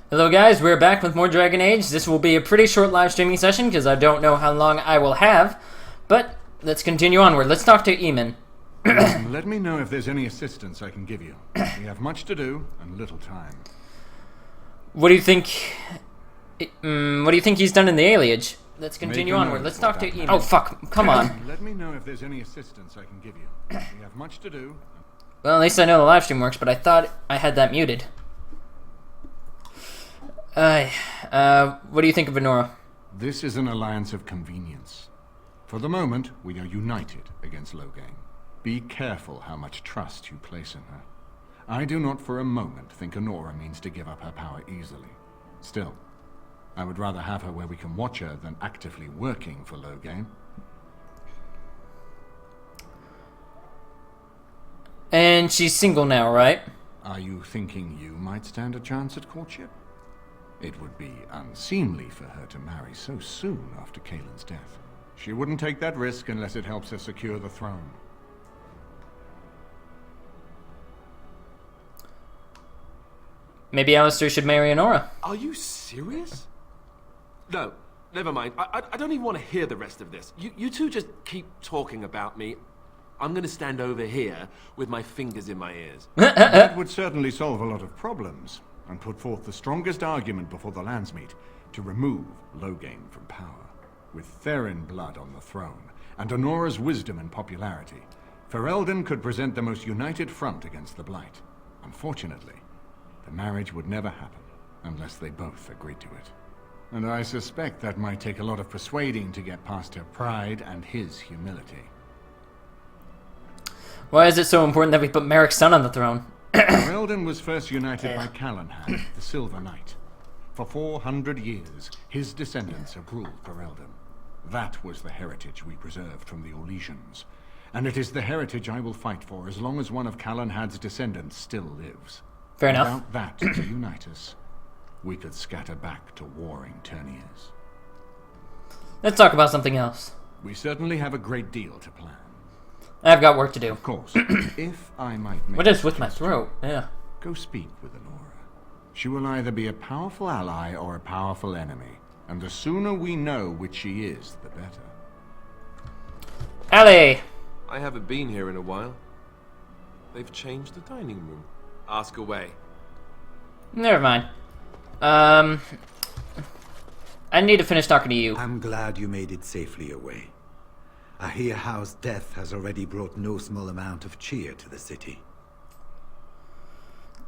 Hello guys, we're back with more Dragon Age. This will be a pretty short live streaming session because I don't know how long I will have. But let's continue onward. Let's talk to Eamon. Let me know if there's any assistance I can give you. We have much to do and little time. What do you think? What do you think he's done in the aliage? Let's continue Make a onward. note Let's of talk to that. Eamon. Oh fuck! Come on. Let me know if there's any assistance I can give you. We have much to do. Well, at least I know the live stream works. But I thought I had that muted. What do you think of Venora? This is an alliance of convenience. For the moment, we are united against Loghain. Be careful how much trust you place in her. I do not for a moment think Honora means to give up her power easily. Still, I would rather have her where we can watch her than actively working for Loghain. And she's single now, right? Are you thinking you might stand a chance at courtship? It would be unseemly for her to marry so soon after Cailin's death. She wouldn't take that risk unless it helps her secure the throne. Maybe Alistair should marry Honora. Are you serious? No, never mind. I don't even want to hear the rest of this. You two just keep talking about me. I'm going to stand over here with my fingers in my ears. That would certainly solve a lot of problems, and put forth the strongest argument before the Landsmeet to remove Loghain from power. With Therin blood on the throne, and Honora's wisdom and popularity, Ferelden could present the most united front against the Blight. Unfortunately, the marriage would never happen, unless they both agreed to it. And I suspect that might take a lot of persuading to get past her pride and his humility. Why is it so important that we put Merrick's son on the throne? Ferelden was first united by Calenhad, the Silver Knight. For 400 years, his descendants have ruled Ferelden. That was the heritage we preserved from the Orlesians. And it is the heritage I will fight for as long as one of Calenhad's descendants still lives. Fair enough. Without that to unite us, we could scatter back to warring Terniers. Let's talk about something else. We certainly have a great deal to plan. I've got work to do. Of course, if I might make What is with a my suggestion, throat? Yeah. go speak with Honora. She will either be a powerful ally or a powerful enemy, and the sooner we know which she is, the better. Ali! I haven't been here in a while. They've changed the dining room. Ask away. Never mind. I need to finish talking to you. I'm glad you made it safely away. I hear Howe's death has already brought no small amount of cheer to the city.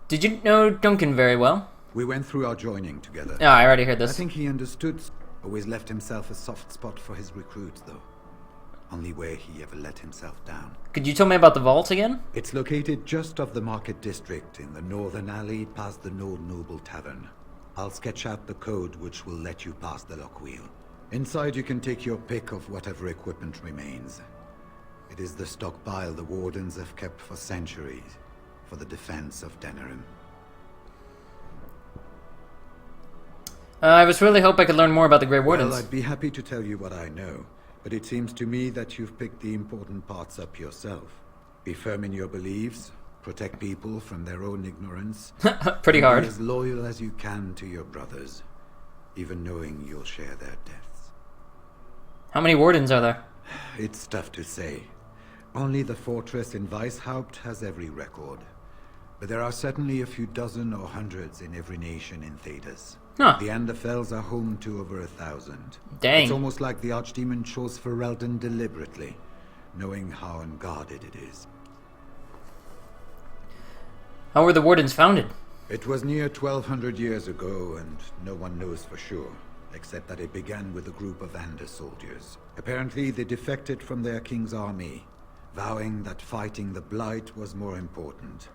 Did you know Duncan very well? We went through our joining together. Oh, I already heard I this. think he understood. Always left himself a soft spot for his recruits, though. Only where he ever let himself down. Could you tell me about the vault again? It's located just off the Market District in the northern alley past the Nord Noble Tavern. I'll sketch out the code which will let you pass the lock wheel. Inside you can take your pick of whatever equipment remains. It is the stockpile the Wardens have kept for centuries for the defense of Denerim. I was really hoping I could learn more about the Grey Wardens. Well, I'd be happy to tell you what I know, but it seems to me that you've picked the important parts up yourself. Be firm in your beliefs, protect people from their own ignorance. Pretty and hard. Be as loyal as you can to your brothers, even knowing you'll share their deaths. How many Wardens are there? It's tough to say. Only the fortress in Weishaupt has every record. But there are certainly a few dozen or hundreds in every nation in Thedas. Huh. The Anderfells are home to over 1,000. Dang. It's almost like the Archdemon chose Ferelden deliberately, knowing how unguarded it is. How were the Wardens founded? It was near 1,200 years ago, and no one knows for sure, except that it began with a group of Ander soldiers. Apparently, they defected from their king's army, vowing that fighting the Blight was more important,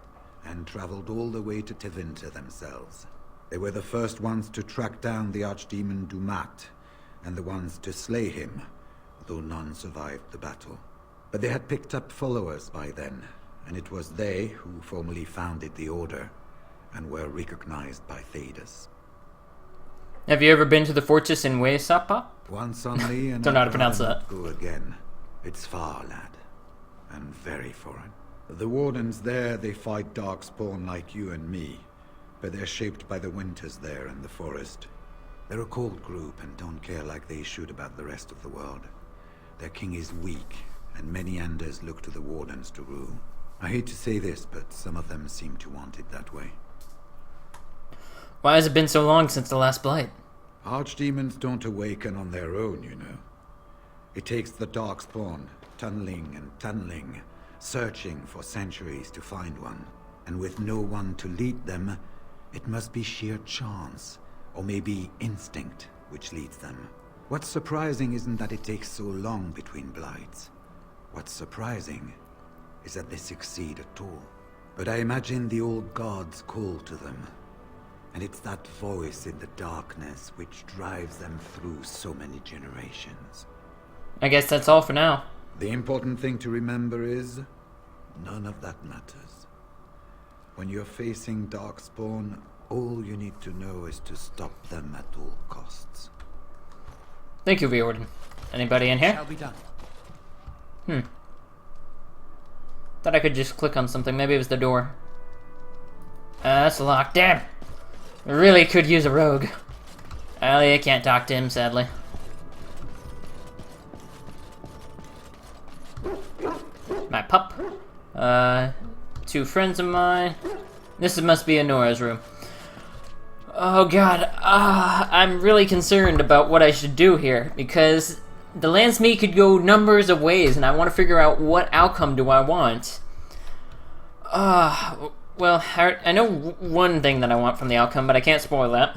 and traveled all the way to Tevinter themselves. They were the first ones to track down the Archdemon Dumat, and the ones to slay him, though none survived the battle. But they had picked up followers by then, and it was they who formally founded the Order, and were recognized by Thedas. Have you ever been to the fortress in Weisapa? Once only, and Don't know how to I'd pronounce rather that. not go again. It's far, lad, and very foreign. The Wardens there, they fight Darkspawn like you and me, but they're shaped by the winters there in the forest. They're a cold group and don't care like they should about the rest of the world. Their king is weak, and many Anders look to the Wardens to rule. I hate to say this, but some of them seem to want it that way. Why has it been so long since the last Blight? Archdemons don't awaken on their own, you know. It takes the Darkspawn, tunneling and tunneling, searching for centuries to find one. And with no one to lead them, it must be sheer chance, or maybe instinct, which leads them. What's surprising isn't that it takes so long between Blights. What's surprising is that they succeed at all. But I imagine the old gods call to them. And it's that voice in the darkness which drives them through so many generations. I guess that's all for now. The important thing to remember is, none of that matters. When you're facing Darkspawn, all you need to know is to stop them at all costs. Thank you, Riordan. Anybody in here? Shall be done. Thought I could just click on something. Maybe it was the door. That's locked. Damn! Really could use a rogue. I can't talk to him, sadly. My pup. Two friends of mine. This must be Anora's room. Oh god, I'm really concerned about what I should do here, because the Landsmeet could go numbers of ways, and I want to figure out what outcome do I want. Well, I know one thing that I want from the outcome, but I can't spoil that.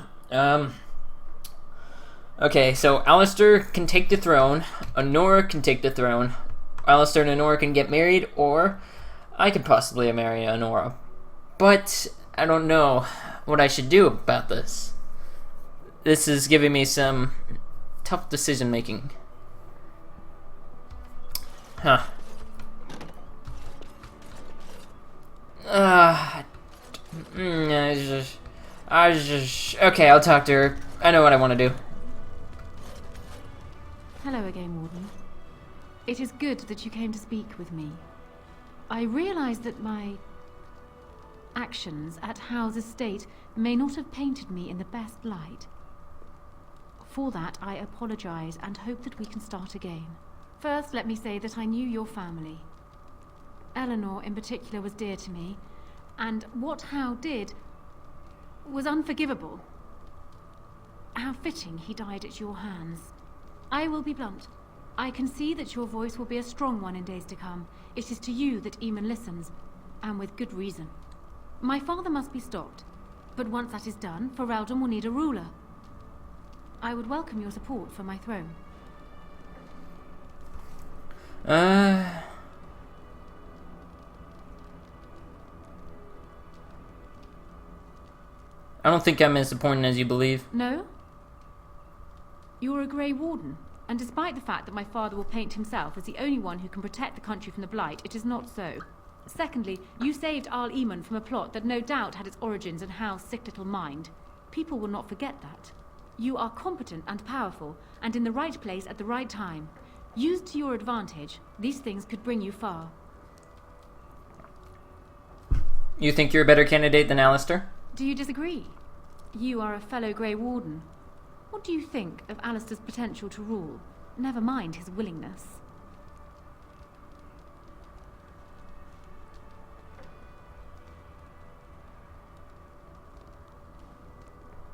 Okay, so Alistair can take the throne, Anora can take the throne, Alistair and Anora can get married, or I could possibly marry Anora. But I don't know what I should do about this. This is giving me some tough decision making. Huh. Okay, I'll talk to her. I know what I want to do. Hello again, Warden. It is good that you came to speak with me. I realize that my actions at Howe's estate may not have painted me in the best light. For that, I apologize and hope that we can start again. First, let me say that I knew your family. Eleanor, in particular, was dear to me, and what Howe did was unforgivable. How fitting he died at your hands. I will be blunt. I can see that your voice will be a strong one in days to come. It is to you that Eamon listens, and with good reason. My father must be stopped, but once that is done, Ferelden will need a ruler. I would welcome your support for my throne. I don't think I'm as important as you believe. No? You're a Grey Warden, and despite the fact that my father will paint himself as the only one who can protect the country from the Blight, it is not so. Secondly, you saved Arl Eamon from a plot that no doubt had its origins in Hal's sick little mind. People will not forget that. You are competent and powerful, and in the right place at the right time. Used to your advantage, these things could bring you far. You think you're a better candidate than Alistair? Do you disagree? You are a fellow Grey Warden. What do you think of Alistair's potential to rule? Never mind his willingness.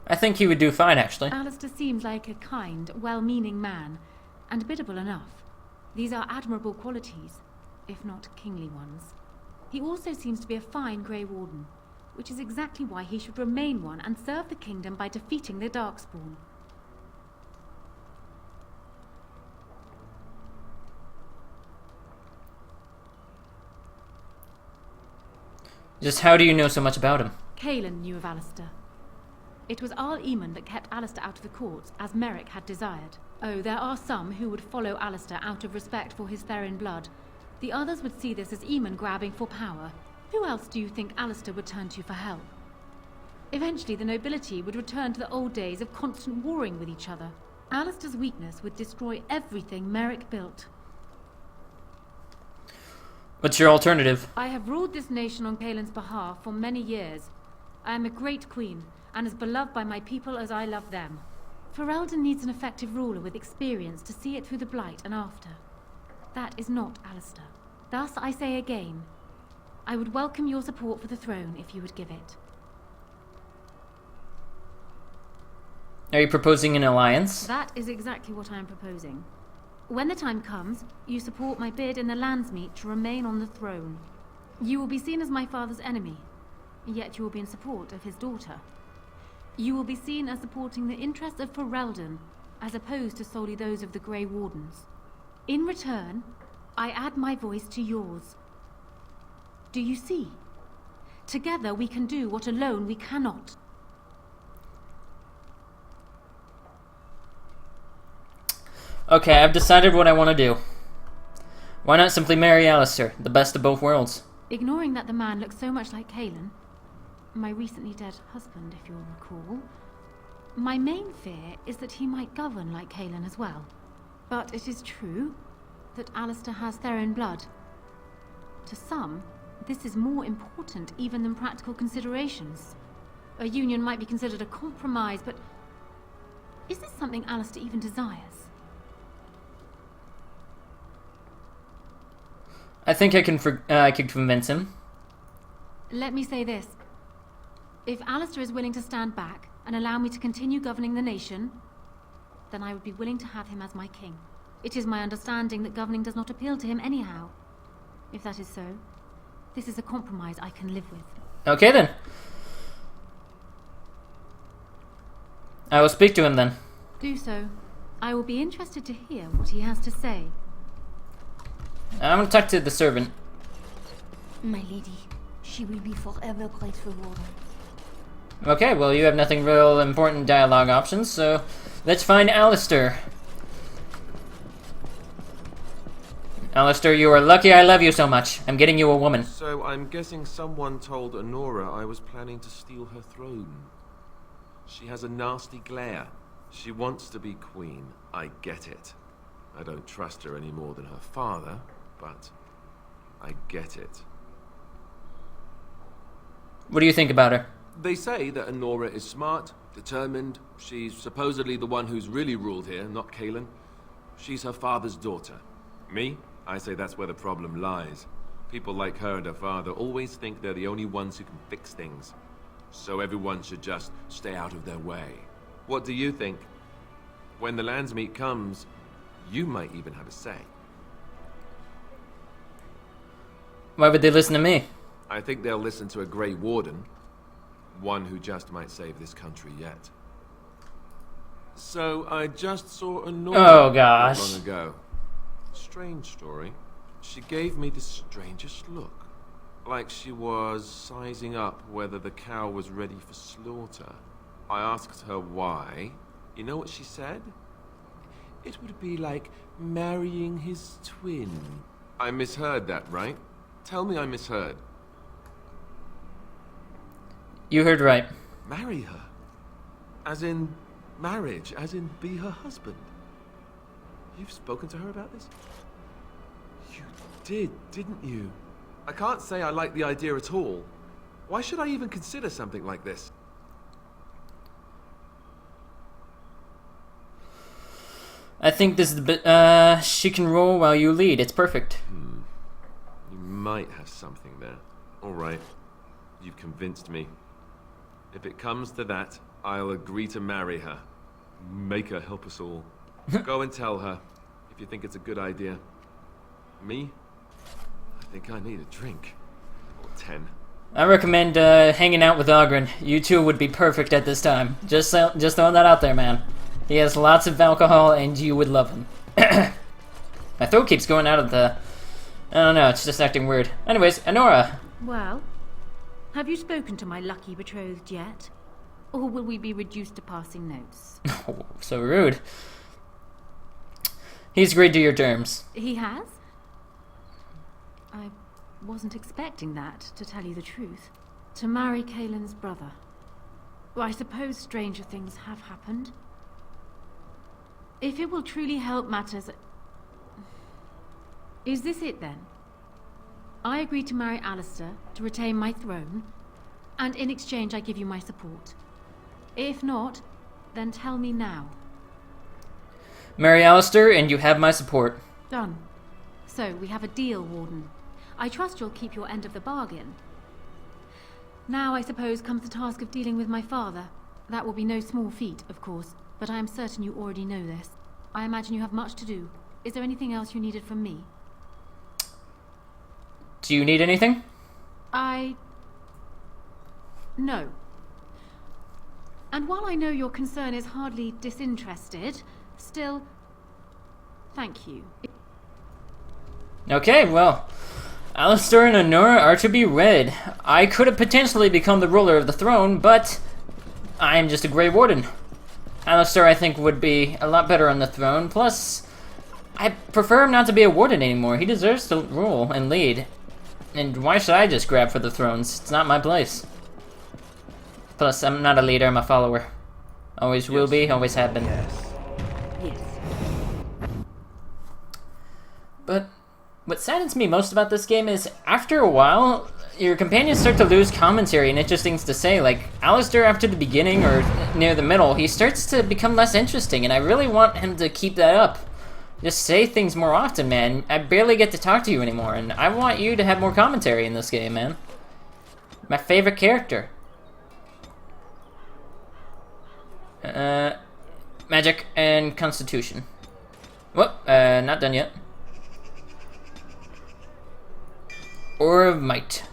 I think he would do fine, actually. Alistair seems like a kind, well-meaning man, and biddable enough. These are admirable qualities, if not kingly ones. He also seems to be a fine Grey Warden, which is exactly why he should remain one and serve the kingdom by defeating the Darkspawn. Just how do you know so much about him? Cailan knew of Alistair. It was Arl Eamon that kept Alistair out of the courts, as Merrick had desired. Oh, there are some who would follow Alistair out of respect for his Therin blood. The others would see this as Eamon grabbing for power. Who else do you think Alistair would turn to for help? Eventually, the nobility would return to the old days of constant warring with each other. Alistair's weakness would destroy everything Merrick built. What's your alternative? I have ruled this nation on Kaelin's behalf for many years. I am a great queen, and as beloved by my people as I love them. Ferelden needs an effective ruler with experience to see it through the Blight and after. That is not Alistair. Thus, I say again, I would welcome your support for the throne if you would give it. Are you proposing an alliance? That is exactly what I am proposing. When the time comes, you support my bid in the Landsmeet to remain on the throne. You will be seen as my father's enemy, yet you will be in support of his daughter. You will be seen as supporting the interests of Ferelden, as opposed to solely those of the Grey Wardens. In return, I add my voice to yours. Do you see? Together we can do what alone we cannot. Okay, I've decided what I want to do. Why not simply marry Alistair, the best of both worlds? Ignoring that the man looks so much like Kaelin, my recently dead husband, if you'll recall, my main fear is that he might govern like Kaelin as well. But it is true that Alistair has Theron blood. To some, this is more important even than practical considerations. A union might be considered a compromise, but is this something Alistair even desires? I think I could convince him. Let me say this. If Alistair is willing to stand back and allow me to continue governing the nation, then I would be willing to have him as my king. It is my understanding that governing does not appeal to him anyhow. If that is so, this is a compromise I can live with. Okay then. I will speak to him then. Do so. I will be interested to hear what he has to say. I'm gonna talk to the servant. My lady, she will be forever grateful, Warden. Okay, well you have nothing real important dialogue options, so let's find Alistair. Alistair, you are lucky I love you so much. I'm getting you a woman. So I'm guessing someone told Honora I was planning to steal her throne. She has a nasty glare. She wants to be queen. I get it. I don't trust her any more than her father, but I get it. What do you think about her? They say that Honora is smart, determined. She's supposedly the one who's really ruled here, not Kaelin. She's her father's daughter. Me? I say that's where the problem lies. People like her and her father always think they're the only ones who can fix things. So everyone should just stay out of their way. What do you think? When the Landsmeet comes, you might even have a say. Why would they listen to me? I think they'll listen to a Grey Warden. One who just might save this country yet. So, I just saw Honora Oh gosh. not long ago. Strange story. She gave me the strangest look. Like she was sizing up whether the cow was ready for slaughter. I asked her why. You know what she said? It would be like marrying his twin. I misheard that, right? Tell me I misheard. You heard right. Marry her? As in marriage? As in be her husband? You've spoken to her about this? You did, didn't you? I can't say I like the idea at all. Why should I even consider something like this? I think this is the bit, she can roll while you lead. It's perfect. You might have something there. Alright. You've convinced me. If it comes to that, I'll agree to marry her. Make her help us all. Go and tell her, if you think it's a good idea. Me? I think I need a drink. Or 10. I recommend hanging out with Oghren. You two would be perfect at this time. Just throwing that out there, man. He has lots of alcohol, and you would love him. My throat keeps going out of the... I don't know, it's just acting weird. Anyways, Honora. Well, have you spoken to my lucky betrothed yet? Or will we be reduced to passing notes? Oh, so rude. He's agreed to your terms. He has? I wasn't expecting that, to tell you the truth. To marry Kaelin's brother. Well, I suppose stranger things have happened. If it will truly help matters... Is this it then? I agreed to marry Alistair to retain my throne, and in exchange I give you my support. If not, then tell me now. Marry Alistair, and you have my support. Done. So, we have a deal, Warden. I trust you'll keep your end of the bargain. Now, I suppose, comes the task of dealing with my father. That will be no small feat, of course, but I am certain you already know this. I imagine you have much to do. Is there anything else you needed from me? Do you need anything? No. And while I know your concern is hardly disinterested, still, thank you. Okay, well, Alistair and Honora are to be wed. I could have potentially become the ruler of the throne, but I am just a Grey Warden. Alistair, I think, would be a lot better on the throne. Plus, I prefer him not to be a warden anymore. He deserves to rule and lead. And why should I just grab for the thrones? It's not my place. Plus, I'm not a leader, I'm a follower. Always will be, always have been. Yes. Yes. But what saddens me most about this game is, after a while, your companions start to lose commentary and interesting things to say. Like, Alistair, after the beginning or near the middle, he starts to become less interesting, and I really want him to keep that up. Just say things more often, man. I barely get to talk to you anymore, and I want you to have more commentary in this game, man. My favorite character. Magic and Constitution. Whoop, not done yet. Or of Might.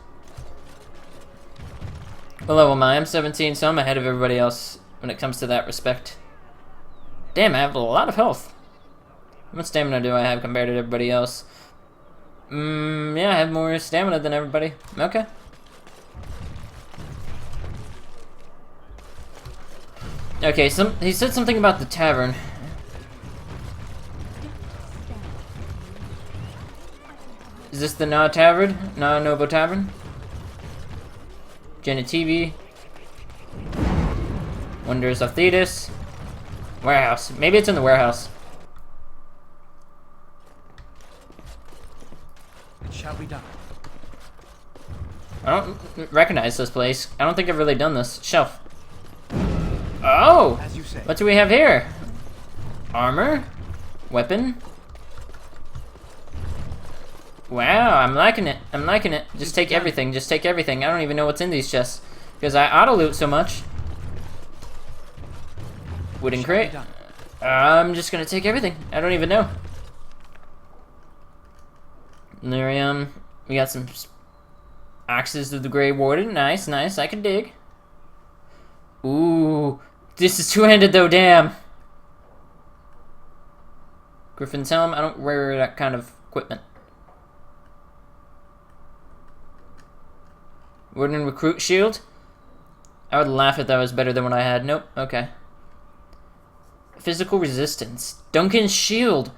What level am I? I'm 17, so I'm ahead of everybody else when it comes to that respect. Damn, I have a lot of health. How much stamina do I have compared to everybody else? Yeah, I have more stamina than everybody. Okay. Okay, he said something about the tavern. Is this the Na Tavern? Na Novo Tavern? Genitivi. Wonders of Thetis. Warehouse. Maybe it's in the warehouse. It shall be done. I don't recognize this place. I don't think I've really done this. Shelf. Oh! As you say. What do we have here? Armor? Weapon? Wow, I'm liking it. I'm liking it. Just take everything. Just take everything. I don't even know what's in these chests. Because I auto-loot so much. Wooden crate. I'm just gonna take everything. I don't even know. Lyrium. We got some axes of the Grey Warden. Nice, nice. I can dig. Ooh. This is two-handed though, damn. Griffin's Helm. I don't wear that kind of equipment. Warden Recruit Shield. I would laugh if that was better than what I had. Nope. Okay. Physical Resistance. Duncan's Shield.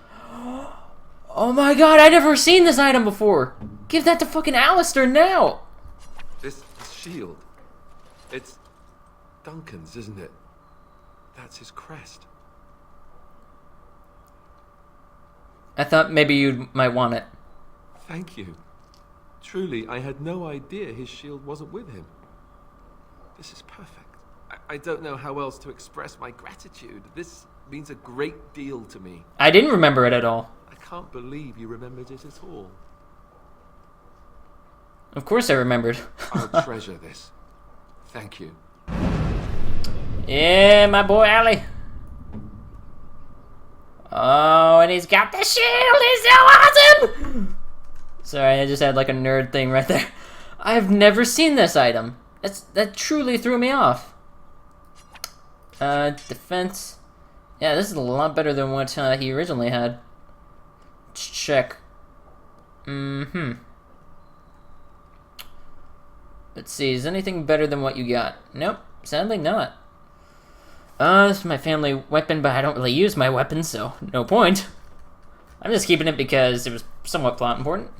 Oh my god, I've never seen this item before. Give that to fucking Alistair now. This shield. It's Duncan's, isn't it? That's his crest. I thought maybe you might want it. Thank you. Truly, I had no idea his shield wasn't with him. This is perfect. I don't know how else to express my gratitude. This means a great deal to me. I didn't remember it at all. I can't believe you remembered it at all. Of course I remembered. I'll treasure this. Thank you. Yeah, my boy Ali. Oh, and he's got the shield! He's so awesome! Sorry, I just had like a nerd thing right there. I've never seen this item. That truly threw me off. Defense. Yeah, this is a lot better than what he originally had. Let's check. Let's see, is anything better than what you got? Nope, sadly not. This is my family weapon, but I don't really use my weapon, so no point. I'm just keeping it because it was somewhat plot important.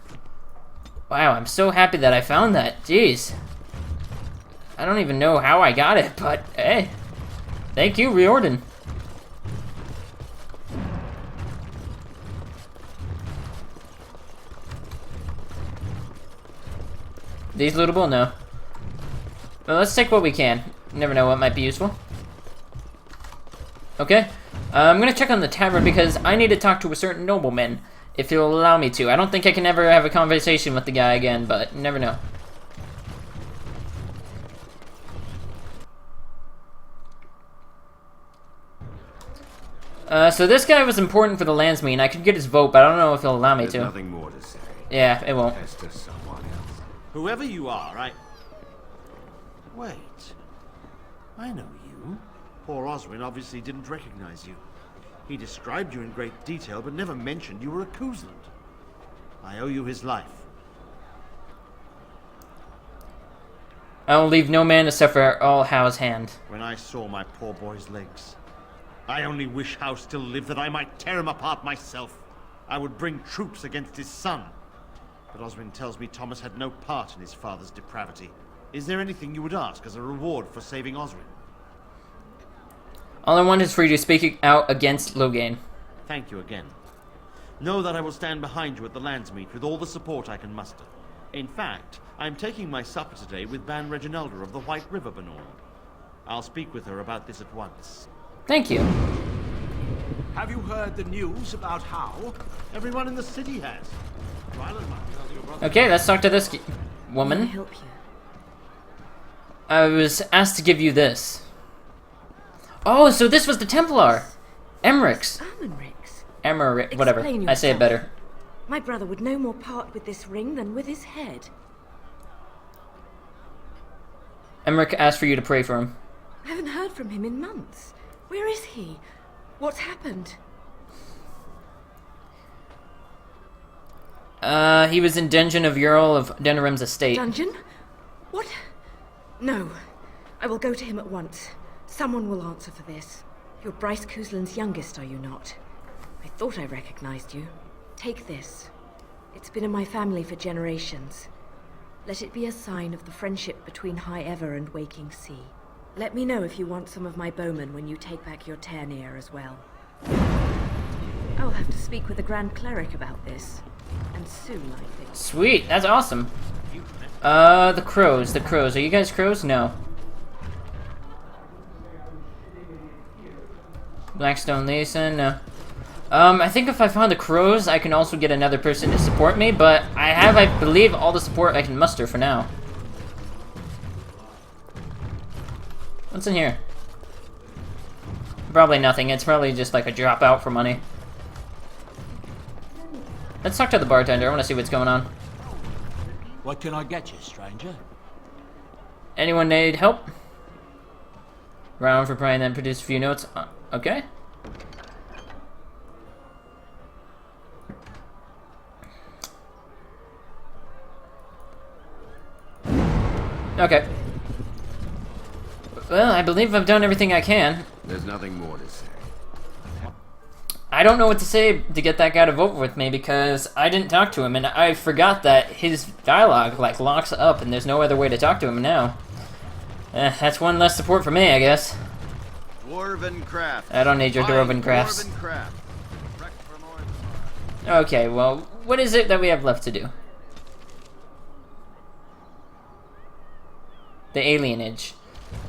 Wow, I'm so happy that I found that. Jeez. I don't even know how I got it, but hey. Thank you, Riordan. These lootable? No. Well, let's take what we can. You never know what might be useful. Okay. I'm gonna check on the tavern because I need to talk to a certain nobleman, if he'll allow me to. I don't think I can ever have a conversation with the guy again, but you never know. So this guy was important for the Landsmeet, and I could get his vote, but I don't know if he'll allow me There's to. nothing more to say. Yeah, it won't. As to someone else. Whoever you are, Wait. I know you. Poor Oswin obviously didn't recognize you. He described you in great detail, but never mentioned you were a Kuzland. I owe you his life. I will leave no man to suffer at all How's hand. When I saw my poor boy's legs, I only wish Howe still lived that I might tear him apart myself. I would bring troops against his son. But Oswin tells me Thomas had no part in his father's depravity. Is there anything you would ask as a reward for saving Oswin? All I want is for you to speak out against Loghain. Thank you again. Know that I will stand behind you at the Landsmeet with all the support I can muster. In fact, I'm taking my supper today with Ban Reginalda of the White River Banor. I'll speak with her about this at once. Thank you. Have you heard the news about Howe? Everyone in the city has. Ryland might tell your brother. Okay, let's talk to this Can I woman. help you? I was asked to give you this. Oh, so this was the Templar! Emmerich. Armenrix. Emmerich, whatever. Explain I say it yourself. better. My brother would no more part with this ring than with his head. Emmerich asked for you to pray for him. I haven't heard from him in months. Where is he? What's happened? He was in dungeon of Earl of Denerim's estate. Dungeon? What? No. I will go to him at once. Someone will answer for this. You're Bryce Kuzland's youngest, are you not? I thought I recognized you. Take this. It's been in my family for generations. Let it be a sign of the friendship between High Ever and Waking Sea. Let me know if you want some of my bowmen when you take back your Tairneer as well. I'll have to speak with the Grand Cleric about this. And soon, I think. Sweet, that's awesome. The crows. The crows. Are you guys crows? No. Blackstone Leeson, no. I think if I find the crows, I can also get another person to support me, but I have, I believe, all the support I can muster for now. What's in here? Probably nothing. It's probably just like a drop out for money. Let's talk to the bartender. I want to see what's going on. What can I get you, stranger? Anyone need help? Round for praying, then produce a few notes. Okay. Okay. Well, I believe I've done everything I can. There's nothing more to say. I don't know what to say to get that guy to vote with me because I didn't talk to him, and I forgot that his dialogue, like, locks up, and there's no other way to talk to him now. That's one less support for me, I guess. Dwarven craft. I don't need your dwarven crafts. Dwarven craft. Okay, well, what is it that we have left to do? The alienage.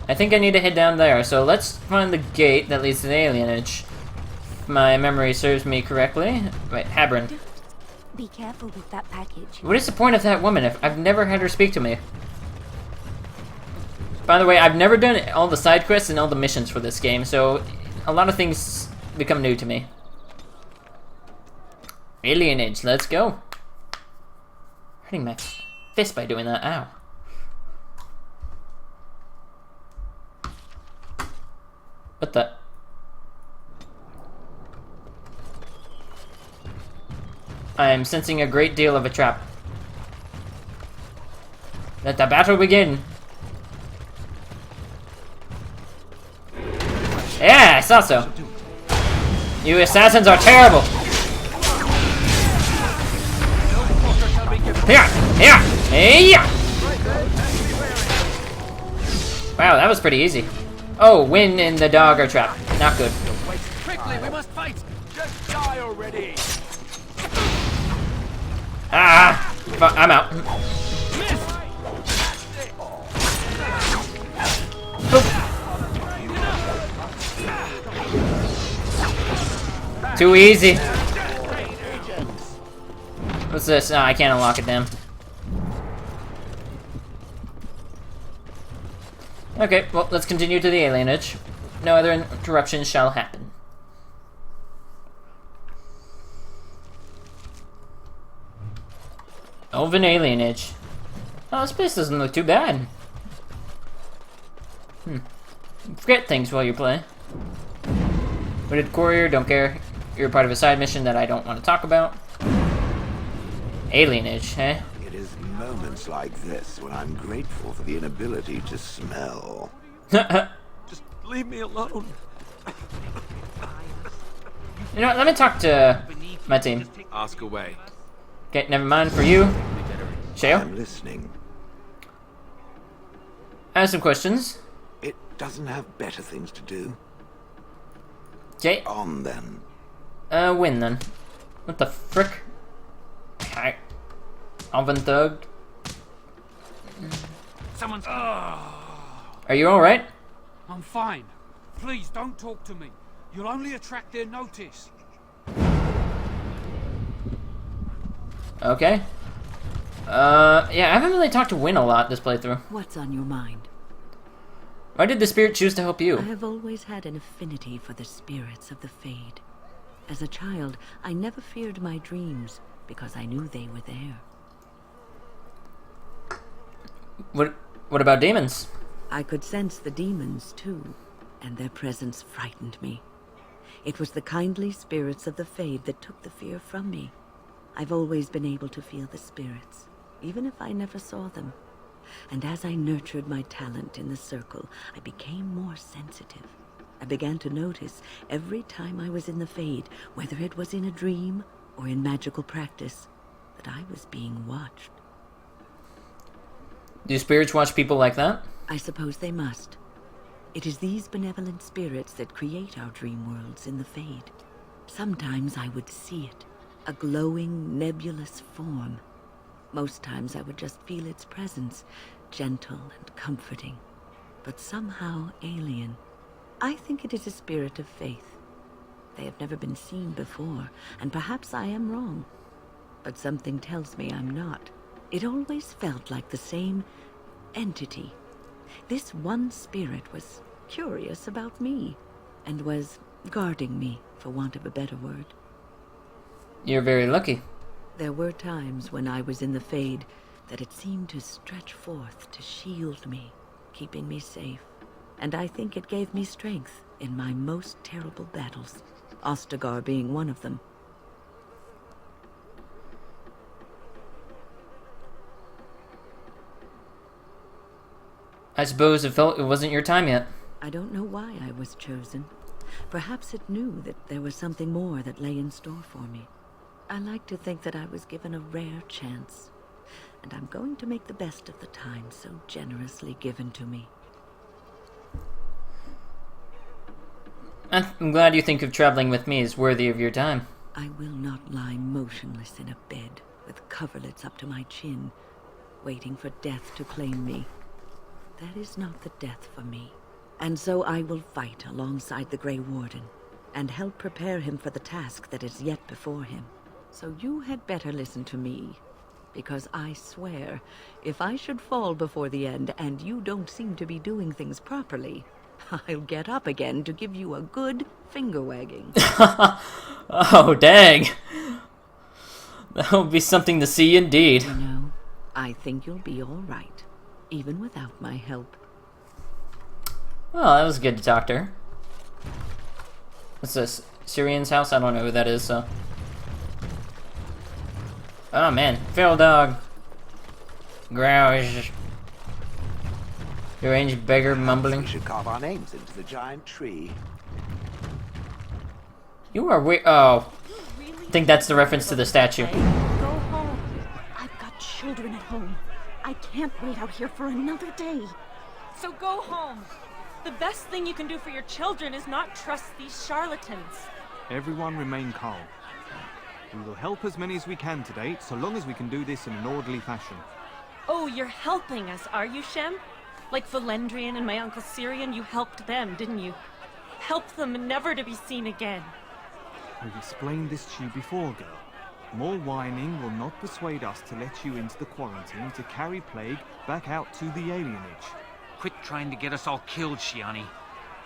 I think I need to head down there, so let's find the gate that leads to the alienage. If my memory serves me correctly. Wait, Habron. Be careful with that package. What is the point of that woman if I've never had her speak to me? By the way, I've never done all the side quests and all the missions for this game, so a lot of things become new to me. Alienage, let's go. Hurting my fist by doing that, ow. What the? I am sensing a great deal of a trap. Let the battle begin. Yeah, I saw so. You assassins are terrible. Here, here, here. Wow, that was pretty easy. Oh, Win and the dog are trapped. Not good. Quickly, we must fight! Just die already! Ah, I'm out. Too easy. What's this? No, I can't unlock it, damn. Okay, well, let's continue to the alienage. No other interruptions shall happen. Elven alienage. Oh, this place doesn't look too bad. Forget things while you play. Hooded courier, don't care. You're part of a side mission that I don't want to talk about. Alienage, eh? It is moments like this when I'm grateful for the inability to smell. Just leave me alone. You know what, let me talk to my team. Ask away. Okay, never mind for you. Shale? I'm listening. I have some questions. It doesn't have better things to do. Okay. On then. Win then. What the frick? Hi. Alvin Thug. Someone's... Are you alright? I'm fine. Please, don't talk to me. You'll only attract their notice. Okay. Yeah, I haven't really talked to Win a lot this playthrough. What's on your mind? Why did the spirit choose to help you? I have always had an affinity for the spirits of the Fade. As a child, I never feared my dreams because I knew they were there. What about demons? I could sense the demons, too, and their presence frightened me. It was the kindly spirits of the Fade that took the fear from me. I've always been able to feel the spirits, even if I never saw them. And as I nurtured my talent in the circle, I became more sensitive. I began to notice every time I was in the Fade, whether it was in a dream or in magical practice, that I was being watched. Do spirits watch people like that? I suppose they must. It is these benevolent spirits that create our dream worlds in the Fade. Sometimes I would see it, a glowing, nebulous form. Most times I would just feel its presence, gentle and comforting, but somehow alien. I think it is a spirit of faith. They have never been seen before, and perhaps I am wrong. But something tells me I'm not. It always felt like the same entity. This one spirit was curious about me, and was guarding me, for want of a better word. You're very lucky. There were times when I was in the Fade that it seemed to stretch forth to shield me, keeping me safe. And I think it gave me strength in my most terrible battles, Ostagar being one of them. I suppose it felt it wasn't your time yet. I don't know why I was chosen. Perhaps it knew that there was something more that lay in store for me. I like to think that I was given a rare chance, and I'm going to make the best of the time so generously given to me. I'm glad you think of traveling with me as worthy of your time. I will not lie motionless in a bed with coverlets up to my chin, waiting for death to claim me. That is not the death for me. And so I will fight alongside the Grey Warden, and help prepare him for the task that is yet before him. So you had better listen to me, because I swear, if I should fall before the end and you don't seem to be doing things properly, I'll get up again to give you a good finger wagging. Oh, dang. That would be something to see indeed. You know, I think you'll be all right, even without my help. Well, that was good to talk to her. What's this? Syrian's house? I don't know who that is, so... Oh man, feral dog. Grouch. Deranged beggar mumbling. We should carve our names into the giant tree. You are weird. Oh. I think that's the reference to the statue. Go home. I've got children at home. I can't wait out here for another day. So go home. The best thing you can do for your children is not trust these charlatans. Everyone remain calm. We will help as many as we can today, so long as we can do this in an orderly fashion. Oh, you're helping us, are you, Shem? Like Valendrian and my uncle Syrian, you helped them, didn't you? Help them never to be seen again. We've explained this to you before, girl. More whining will not persuade us to let you into the quarantine to carry plague back out to the alienage. Quit trying to get us all killed, Shiani.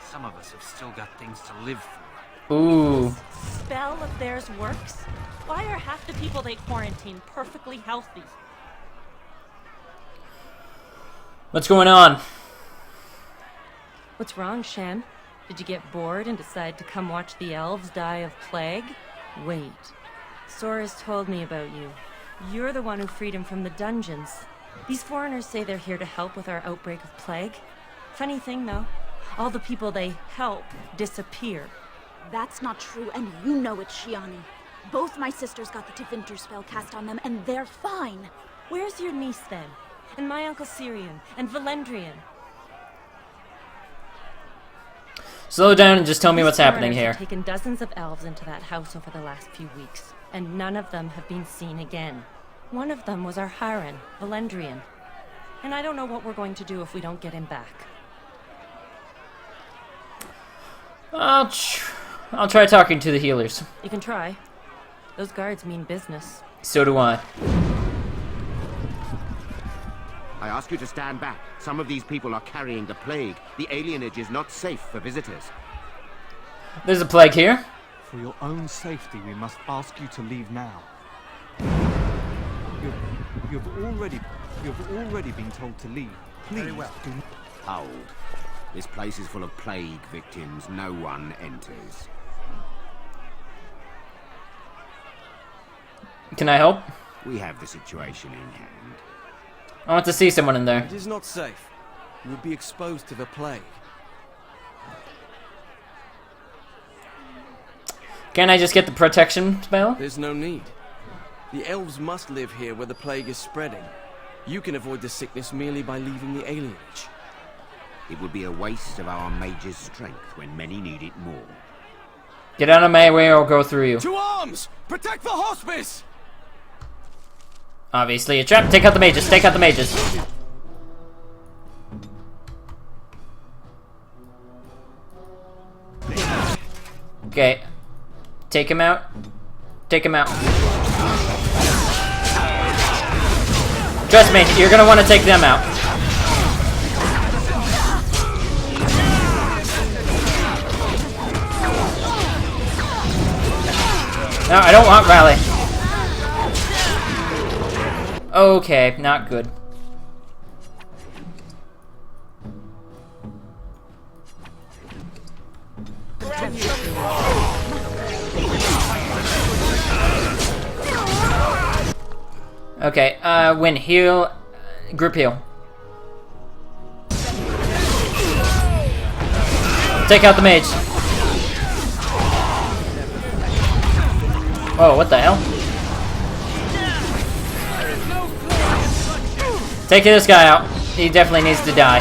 Some of us have still got things to live for. Ooh. This spell of theirs works? Why are half the people they quarantine perfectly healthy? What's going on? What's wrong, Shen? Did you get bored and decide to come watch the elves die of plague? Wait. Sora's told me about you. You're the one who freed him from the dungeons. These foreigners say they're here to help with our outbreak of plague. Funny thing, though. All the people they help disappear. That's not true, and you know it, Shiani. Both my sisters got the Tevinter spell cast on them, and they're fine. Where's your niece, then? And my Uncle Syrian? And Valendrian? Slow down and just tell me what's happening here. They've taken dozens of elves into that house over the last few weeks, and none of them have been seen again. One of them was our Harren, Valendrian. And I don't know what we're going to do if we don't get him back. I'll try talking to the healers. You can try. Those guards mean business. So do I. I ask you to stand back. Some of these people are carrying the plague. The alienage is not safe for visitors. There's a plague here. For your own safety, we must ask you to leave now. You've already been told to leave. Please. Very well. Hold. This place is full of plague victims. No one enters. Can I help? We have the situation in hand. I want to see someone in there. It is not safe. You would be exposed to the plague. Can I just get the protection spell? There's no need. The elves must live here where the plague is spreading. You can avoid the sickness merely by leaving the alienage. It would be a waste of our mage's strength when many need it more. Get out of my way or I'll go through you. To arms! Protect the hospice! Obviously a trap. Take out the mages. Take out the mages. Okay. Take him out. Take him out. Trust me, you're gonna want to take them out. No, I don't want Rally. Okay, not good. Okay, win, heal, group heal. Take out the mage. Oh, what the hell? Take this guy out. He definitely needs to die.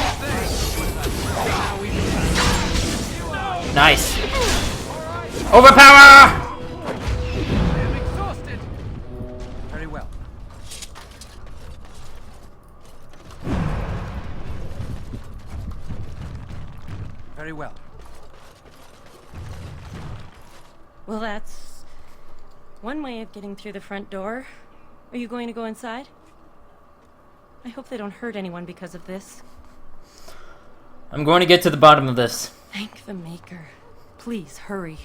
Nice. Overpower! Very well. Very well. Well, that's one way of getting through the front door. Are you going to go inside? I hope they don't hurt anyone because of this. I'm going to get to the bottom of this. Thank the Maker. Please, hurry.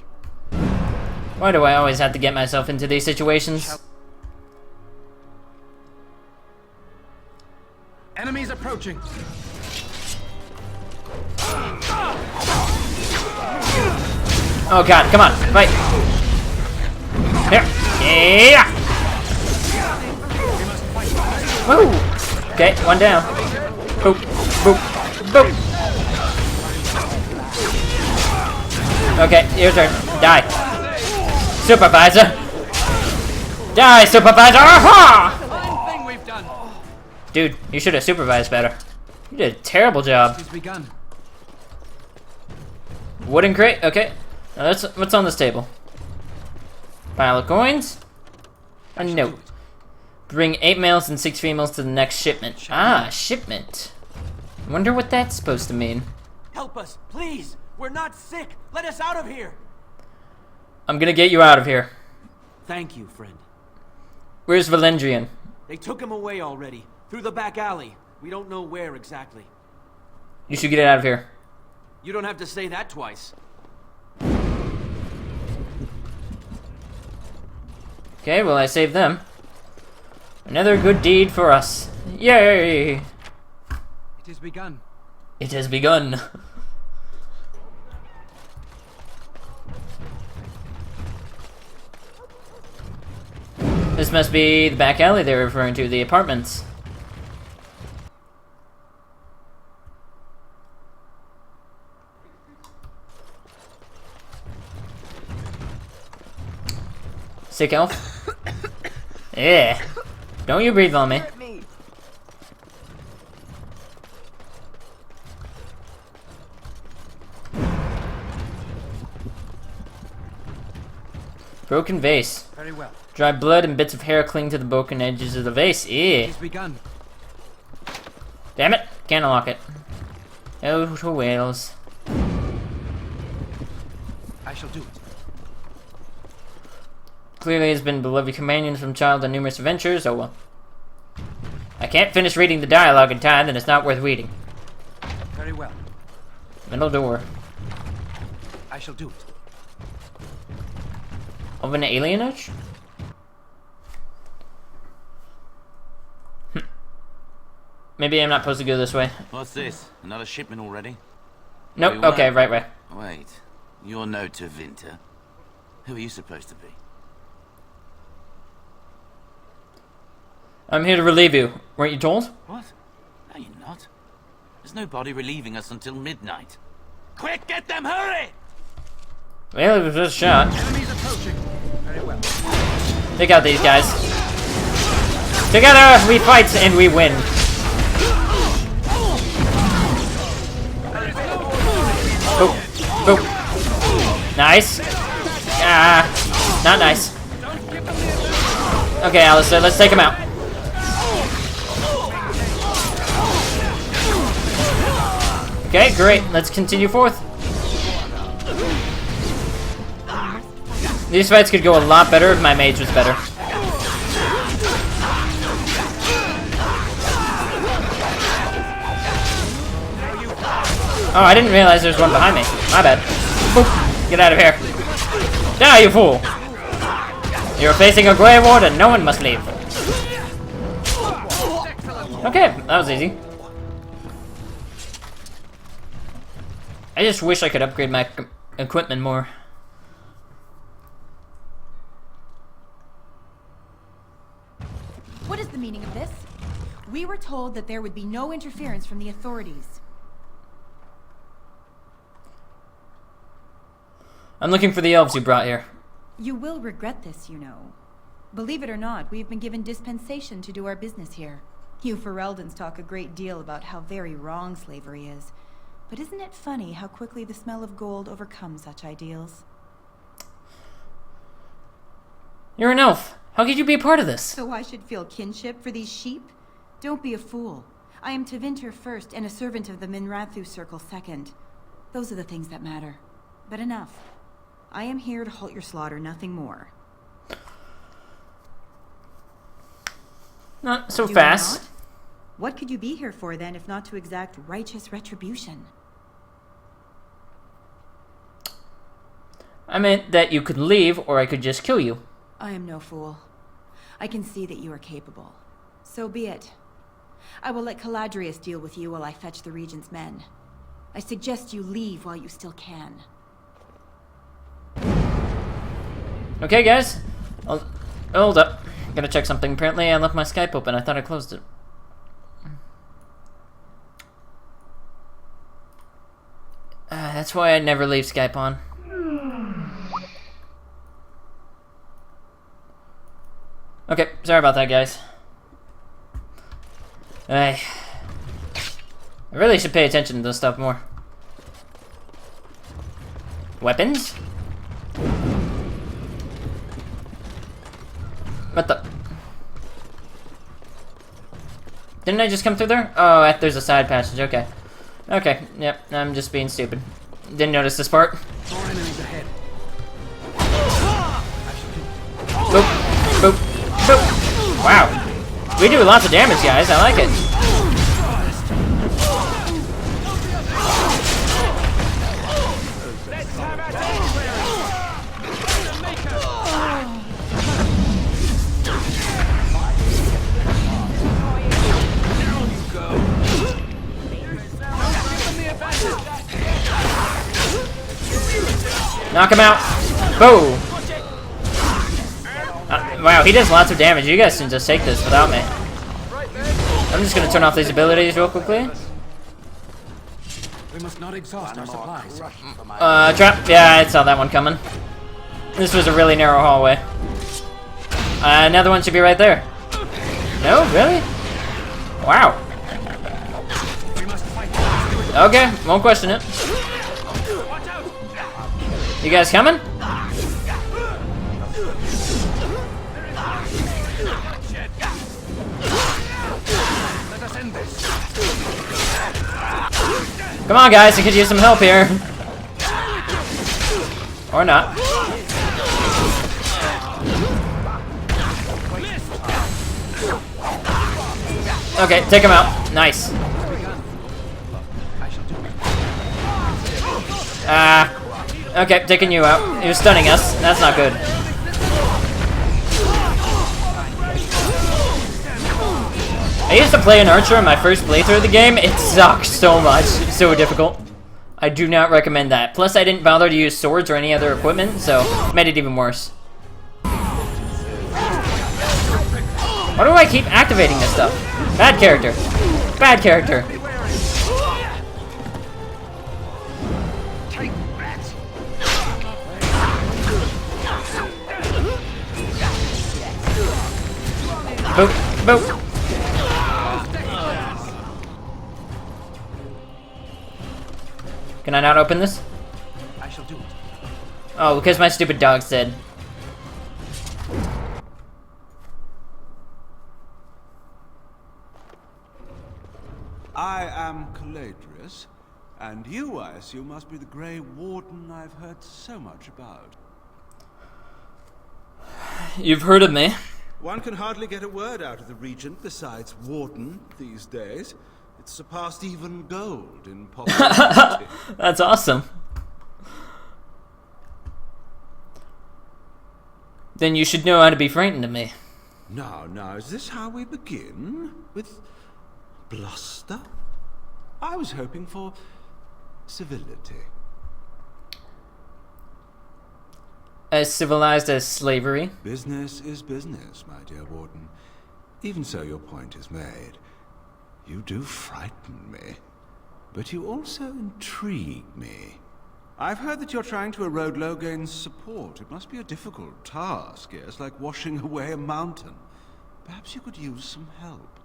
Why do I always have to get myself into these situations? Enemies approaching. Oh god, come on, fight! Here! Yeah! Woo! Okay, one down. Boop, boop, boop! Okay, your turn. Die. Supervisor! Die, Supervisor! Aha! Dude, you should have supervised better. You did a terrible job. Wooden crate? Okay. Now that's what's on this table. Pile of coins. A note. Bring 8 males and 6 females to the next shipment. Ah, shipment. Wonder what that's supposed to mean. Help us, please! We're not sick! Let us out of here! I'm gonna get you out of here. Thank you, friend. Where's Valendrian? They took him away already. Through the back alley. We don't know where exactly. You should get out of here. You don't have to say that twice. Okay, well, I saved them. Another good deed for us. Yay! It has begun. It has begun. This must be the back alley they're referring to, the apartments. Sick elf. Yeah. Don't you breathe on me. Broken vase. Very well. Dry blood and bits of hair cling to the broken edges of the vase. Ew. It's begun. Damn it. Can't unlock it. Oh, to Wales. I shall do it. Clearly has been beloved companions from child on numerous adventures. Oh well. I can't finish reading the dialogue in time, then it's not worth reading. Very well. Middle door. I shall do it. Of an alienage? Maybe I'm not supposed to go this way. What's this? Another shipment already? Nope, okay, right way. Wait, you're no Tevinter. Who are you supposed to be? I'm here to relieve you. Weren't you told? What? No, you're not. There's no body relieving us until midnight. Quick, get them, hurry! Well, it was just a shot. Enemies approaching. Very well. Take out these guys. Together, we fight and we win. Oh, oh. Nice. Ah, not nice. Okay, Alistair, let's take him out. Okay, great. Let's continue forth. These fights could go a lot better if my mage was better. Oh, I didn't realize there's one behind me. My bad. Boop. Get out of here. Die, you fool! You're facing a Grey Warden. No one must leave. Okay, that was easy. I just wish I could upgrade my equipment more. What is the meaning of this? We were told that there would be no interference from the authorities. I'm looking for the elves you brought here. You will regret this, you know. Believe it or not, we've been given dispensation to do our business here. You Fereldans talk a great deal about how very wrong slavery is. But isn't it funny how quickly the smell of gold overcomes such ideals? You're an elf. How could you be a part of this? So I should feel kinship for these sheep? Don't be a fool. I am Tevinter first and a servant of the Minrathu Circle second. Those are the things that matter. But enough. I am here to halt your slaughter, nothing more. Not so fast. Not? What could you be here for then, if not to exact righteous retribution? I meant that you could leave, or I could just kill you. I am no fool. I can see that you are capable. So be it. I will let Caladrius deal with you while I fetch the Regent's men. I suggest you leave while you still can. Okay, guys. Hold up. Gotta check something. Apparently, I left my Skype open. I thought I closed it. That's why I never leave Skype on. Okay, sorry about that, guys. I really should pay attention to this stuff more. Weapons? What the? Didn't I just come through there? Oh, there's a side passage. Okay. Okay, yep, I'm just being stupid. Didn't notice this part. More enemies ahead. We do lots of damage, guys. I like it. Knock him out. Boom. Wow, he does lots of damage. You guys can just take this without me. I'm just gonna turn off these abilities real quickly. We must not exhaust our supplies. Trap. Yeah, I saw that one coming. This was a really narrow hallway. Another one should be right there. No, really? Wow. Okay, won't question it. You guys coming? Come on, guys, I could use some help here. Or not. Okay, take him out. Nice. Okay, taking you out. He was stunning us. That's not good. I used to play an archer in my first playthrough of the game. It sucks so much. It's so difficult. I do not recommend that. Plus, I didn't bother to use swords or any other equipment, so it made it even worse. Why do I keep activating this stuff? Bad character. Bad character. Boop, boop. Can I not open this? I shall do it. Oh, because my stupid dog said. I am Caladrius, and you, I assume, must be the Grey Warden I've heard so much about. You've heard of me. One can hardly get a word out of the Regent besides Warden these days. It's surpassed even gold in popularity. That's awesome. Then you should know how to be frightened of me. Now, is this how we begin? With bluster? I was hoping for civility. As civilized as slavery? Business is business, my dear Warden. Even so, your point is made. You do frighten me, but you also intrigue me. I've heard that you're trying to erode Logain's support. It must be a difficult task, yes, like washing away a mountain. Perhaps you could use some help.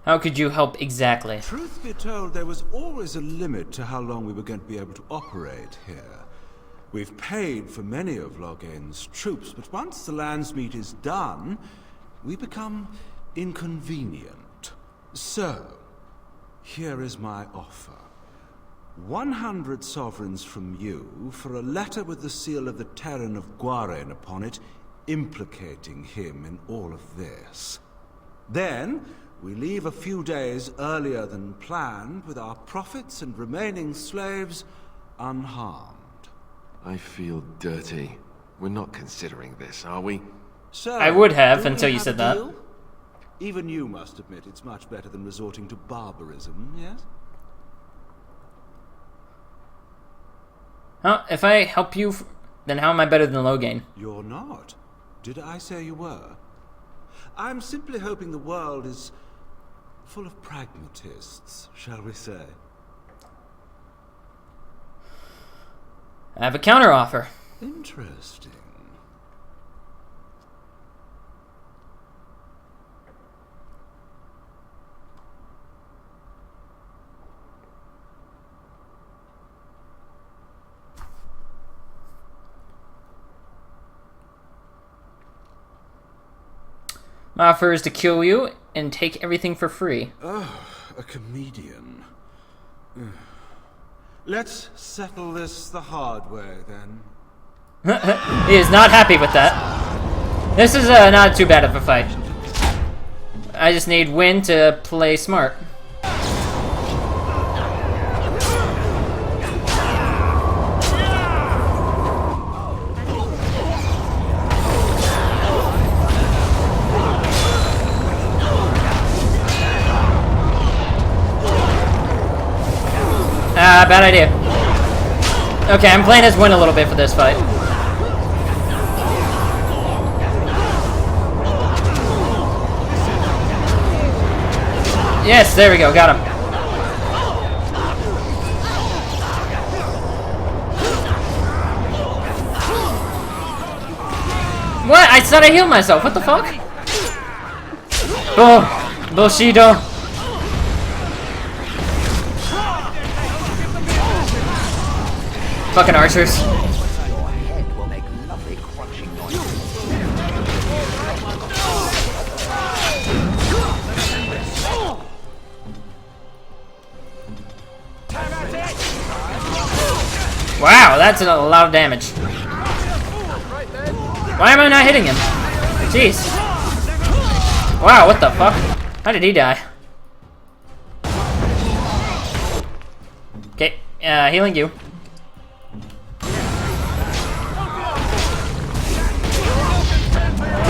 How could you help exactly? Truth be told, there was always a limit to how long we were going to be able to operate here. We've paid for many of Logain's troops, but once the Landsmeet is done, we become inconvenient. So, here is my offer. 100 sovereigns from you for a letter with the seal of the Terran of Gwaren upon it, implicating him in all of this. Then, we leave a few days earlier than planned with our profits and remaining slaves unharmed. I feel dirty. We're not considering this, are we? So, I would have until you said that. Deal? Even you must admit it's much better than resorting to barbarism, yes? Huh? If I help you, then how am I better than Logain? You're not. Did I say you were? I'm simply hoping the world is full of pragmatists, shall we say. I have a counteroffer. Interesting. My offer is to kill you and take everything for free. Oh, a comedian. Let's settle this the hard way, then. He is not happy with that. This is not too bad of a fight. I just need Wynn to play smart. Bad idea. Okay, I'm playing as Wynn a little bit for this fight. Yes, there we go, got him. What? I thought I healed myself, what the fuck? Oh, Bushido. Fucking archers. Wow, that's a lot of damage. Why am I not hitting him? Jeez. Wow, what the fuck? How did he die? Okay, healing you.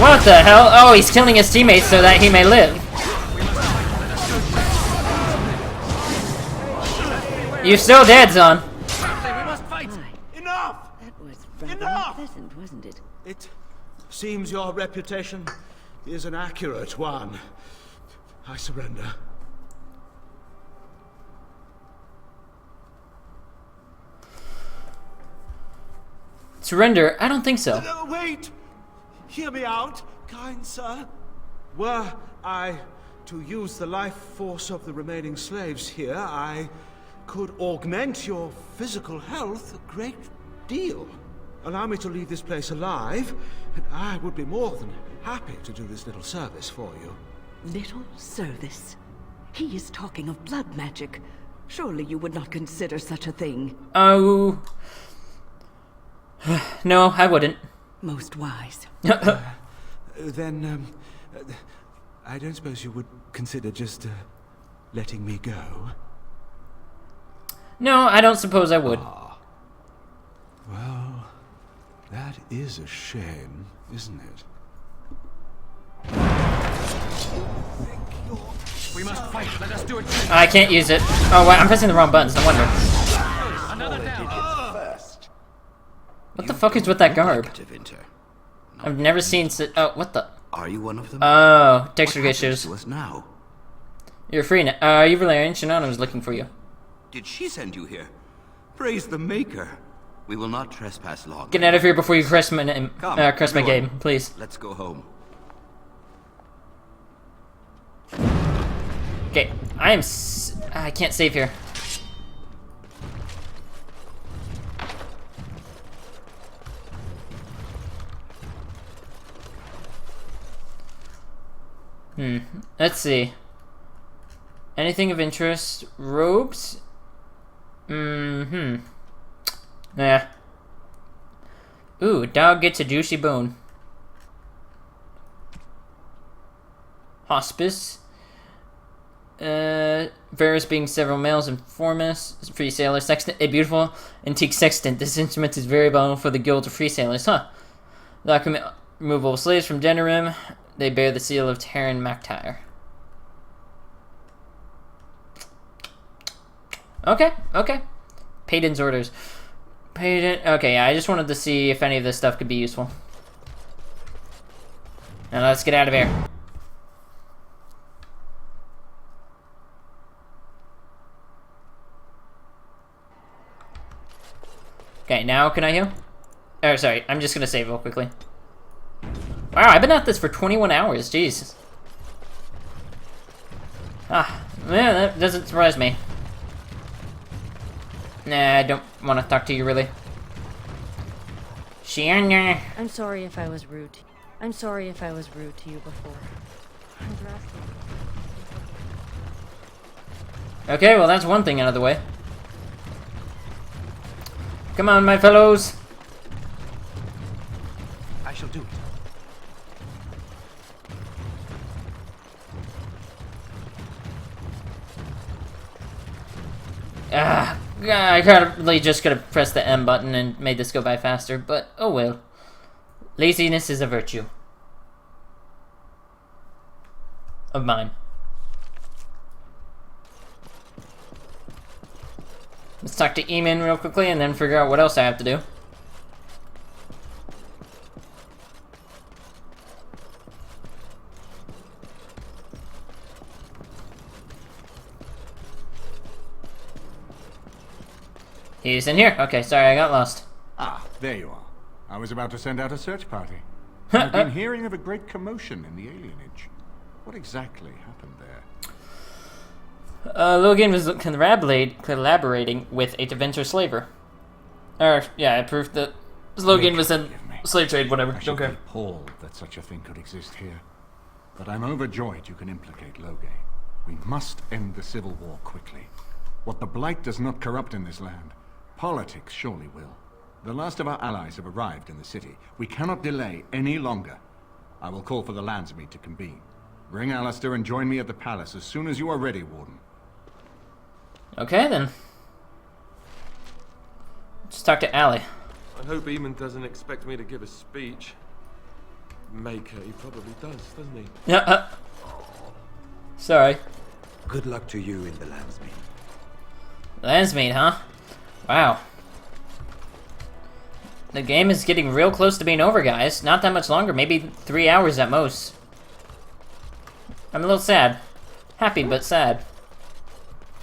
What the hell? Oh, he's killing his teammates so that he may live. You're still dead, son. Pleasant, wasn't it? It seems your reputation is an accurate one. I surrender. Surrender? I don't think so. Wait! Hear me out, kind sir. Were I to use the life force of the remaining slaves here, I could augment your physical health a great deal. Allow me to leave this place alive, and I would be more than happy to do this little service for you. Little service? He is talking of blood magic. Surely you would not consider such a thing. Oh. No, I wouldn't. Most wise. Then, I don't suppose you would consider just letting me go? No, I don't suppose I would. Well, that is a shame, isn't it? We must fight. Let us do it. I can't use it. Oh, wait, I'm pressing the wrong buttons. No wonder. What the fuck is with that garb? I've never seen. Oh, what the? Are you one of them? Oh, texture issues. To us now? You're free now. Are you Valerian? Shannon was looking for you. Did she send you here? Praise the Maker. We will not trespass long. Get out of here before you crush my name. Crush my game, please. Let's go home. Okay, I can't save here. Let's see. Anything of interest? Robes? Yeah. Ooh, dog gets a juicy bone. Hospice. Varus being several males and foremost. Free sailor. Sextant. A beautiful antique sextant. This instrument is very valuable for the guild of free sailors. Huh. Document removal of slaves from Denerim. They bear the seal of Terran MacTyre. Okay, okay. Payton's orders. Payton. Okay, yeah, I just wanted to see if any of this stuff could be useful. Now let's get out of here. Okay, now can I heal? Oh, sorry. I'm just gonna save real quickly. Wow, I've been at this for 21 hours. Jeez. Ah, yeah, that doesn't surprise me. Nah, I don't want to talk to you, really. Shiana. I'm sorry if I was rude. I'm sorry if I was rude to you before. Okay, well, that's one thing out of the way. Come on, my fellows. I shall do it. I probably just could have pressed the M button and made this go by faster, but oh well. Laziness is a virtue. Of mine. Let's talk to Eamon real quickly and then figure out what else I have to do. He's in here. Okay, sorry, I got lost. Ah, there you are. I was about to send out a search party. I've been hearing of a great commotion in the alienage. What exactly happened there? Logan was collaborating with a Deventer slaver. Yeah, I proved that Logan was in slave trade, whatever. I should be appalled that such a thing could exist here. But I'm overjoyed you can implicate Loghain. We must end the civil war quickly. What the Blight does not corrupt in this land, politics surely will. The last of our allies have arrived in the city. We cannot delay any longer. I will call for the Landsmeet to convene. Bring Alistair and join me at the palace as soon as you are ready, Warden. Okay, then. Just talk to Allie. I hope Eamon doesn't expect me to give a speech. Maker, he probably does, doesn't he? Yeah, sorry. Good luck to you in the Landsmeet. Landsmeet, huh? Wow. The game is getting real close to being over, guys. Not that much longer, maybe 3 hours at most. I'm a little sad. Happy, but sad.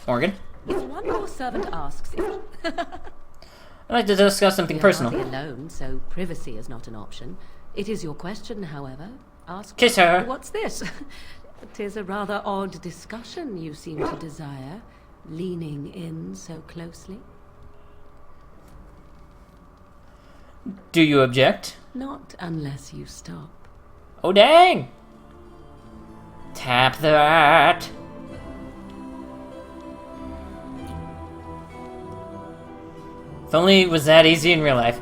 Morgan? If one more servant asks if... I'd like to discuss something personal. You're hardly alone, so privacy is not an option. It is your question, however. Ask... Kiss her. What's this? 'Tis a rather odd discussion you seem to desire, leaning in so closely. Do you object? Not unless you stop. Oh, dang! Tap that! If only it was that easy in real life.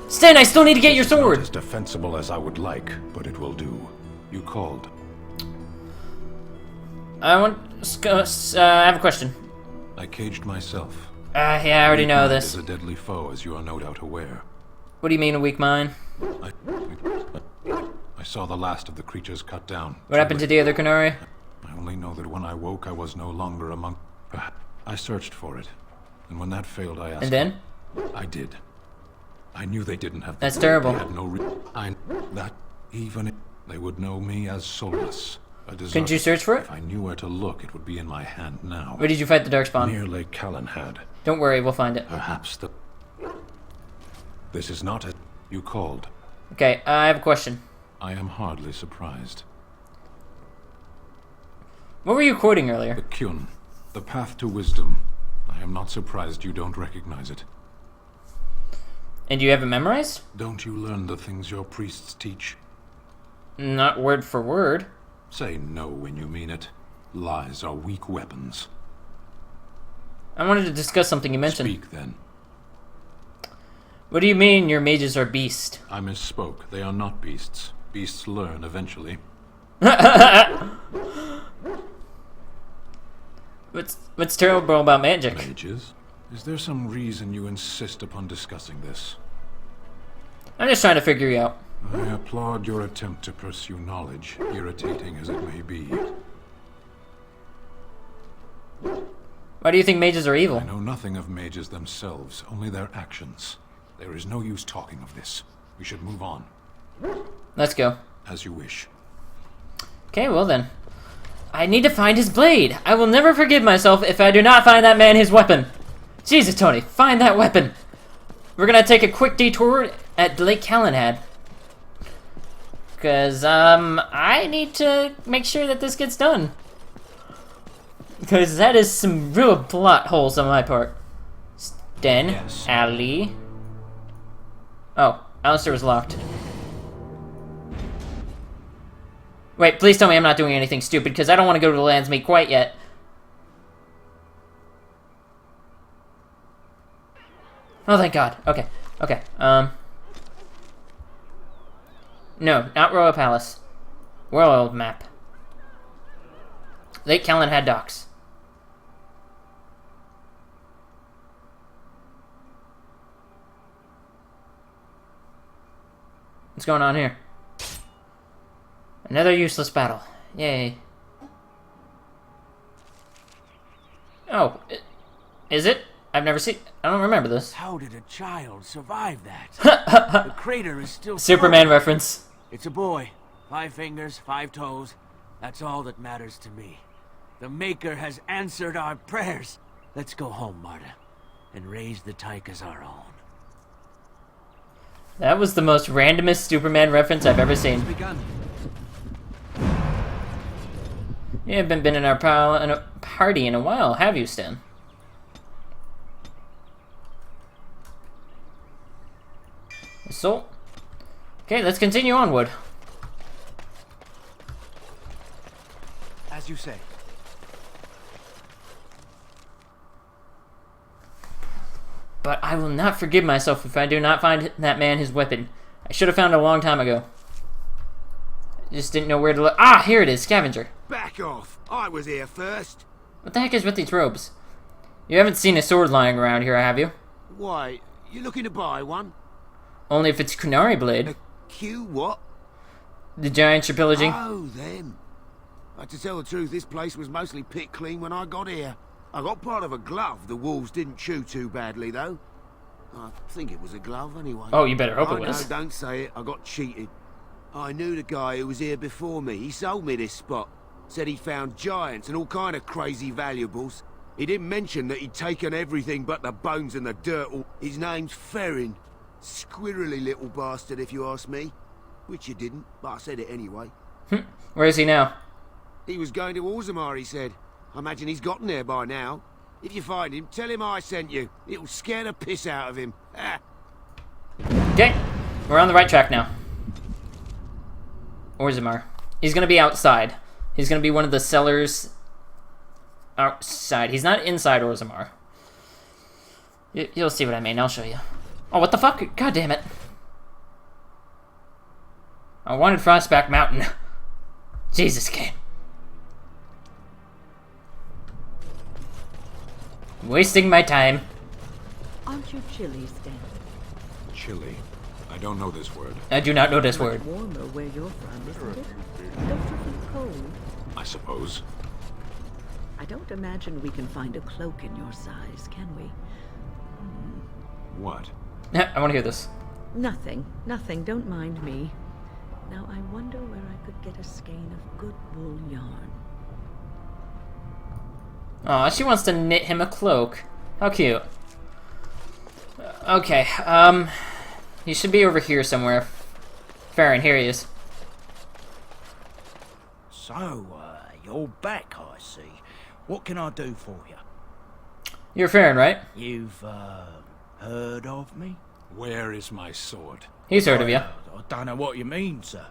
Stan, I still need to get your sword! Not as defensible as I would like, but it will do. You called. I have a question. I caged myself. Yeah, I already know Weak mind this. is a deadly foe, as you are no doubt aware. What do you mean, a weak mind? I saw the last of the creatures cut down. What happened to the other Canary? I only know that when I woke, I was no longer among... I searched for it, and when that failed, I asked... And then? I did. I knew they didn't have... That's terrible. They had no that even if they would know me as soulless. Couldn't you search for it? If I knew where to look, it would be in my hand now. Where did you fight the Darkspawn? Near Lake Calenhad. Don't worry, we'll find it. Perhaps the... This is not it. You called. Okay, I have a question. I am hardly surprised. What were you quoting earlier? The Kyun. The path to wisdom. I am not surprised you don't recognize it. And you have it memorized? Don't you learn the things your priests teach? Not word for word. Say no when you mean it. Lies are weak weapons. I wanted to discuss something you mentioned. Speak, then. What do you mean your mages are beasts? I misspoke. They are not beasts. Beasts learn eventually. What's terrible about magic? Mages? Is there some reason you insist upon discussing this? I'm just trying to figure you out. I applaud your attempt to pursue knowledge, irritating as it may be. Why do you think mages are evil? I know nothing of mages themselves, only their actions. There is no use talking of this. We should move on. Let's go. As you wish. Okay, well then. I need to find his blade. I will never forgive myself if I do not find that man his weapon. Jesus, Tony, find that weapon. We're gonna take a quick detour at Lake Calenhad. Because, I need to make sure that this gets done. Because that is some real plot holes on my part. Sten, yes. Ali. Oh, Alistair was locked. Wait, please tell me I'm not doing anything stupid, because I don't want to go to the Landsmeet quite yet. Oh, thank God. Okay, okay, no, not Royal Palace. World map. Lake Calenhad docks. What's going on here? Another useless battle. Yay. Oh, is it? I've never seen... I don't remember this. How did a child survive that? The crater is still... Superman strong. reference. It's a boy. 5 fingers, 5 toes. That's all that matters to me. The Maker has answered our prayers. Let's go home, Marta, and raise the Tyke as our own. That was the most randomest Superman reference I've ever seen. You haven't been in our party in a while, have you, Stan? So, okay, let's continue onward. As you say. But I will not forgive myself if I do not find that man his weapon. I should have found it a long time ago. I just didn't know where to look. Ah, here it is, scavenger. Back off! I was here first. What the heck is with these robes? You haven't seen a sword lying around here, have you? Why, you looking to buy one? Only if it's Kunari blade. Q what? The giants you're pillaging. Oh, them. To tell the truth, this place was mostly picked clean when I got here. I got part of a glove the wolves didn't chew too badly, though. I think it was a glove, anyway. Oh, you better hope it was. No, don't say it. I got cheated. I knew the guy who was here before me. He sold me this spot. Said he found giants and all kind of crazy valuables. He didn't mention that he'd taken everything but the bones and the dirt. His name's Ferrin. Squirrely little bastard, if you ask me. Which you didn't, but I said it anyway. Where is he now? He was going to Orzammar, he said. I imagine he's gotten there by now. If you find him, tell him I sent you. It'll scare the piss out of him. Okay, we're on the right track now. Orzammar. He's gonna be outside. He's gonna be one of the cellars outside. He's not inside Orzammar. You'll see what I mean. I'll show you. Oh, what the fuck? God damn it. I wanted Frostback Mountain. Jesus, game. Wasting my time. Aren't you chilly, Stan? Chilly? I don't know this word. I do not know this word. Warmer where you're from, isn't it? Don't you feel cold? I suppose. I don't imagine we can find a cloak in your size, can we? What? I want to hear this. Nothing. Nothing. Don't mind me. Now I wonder where I could get a skein of good wool yarn. Aw, she wants to knit him a cloak. How cute. Okay, he should be over here somewhere. Farron, here he is. So, you're back, I see. What can I do for you? You're Farron, right? You've, heard of me? Where is my sword? He's heard of you. I don't know what you mean, sir.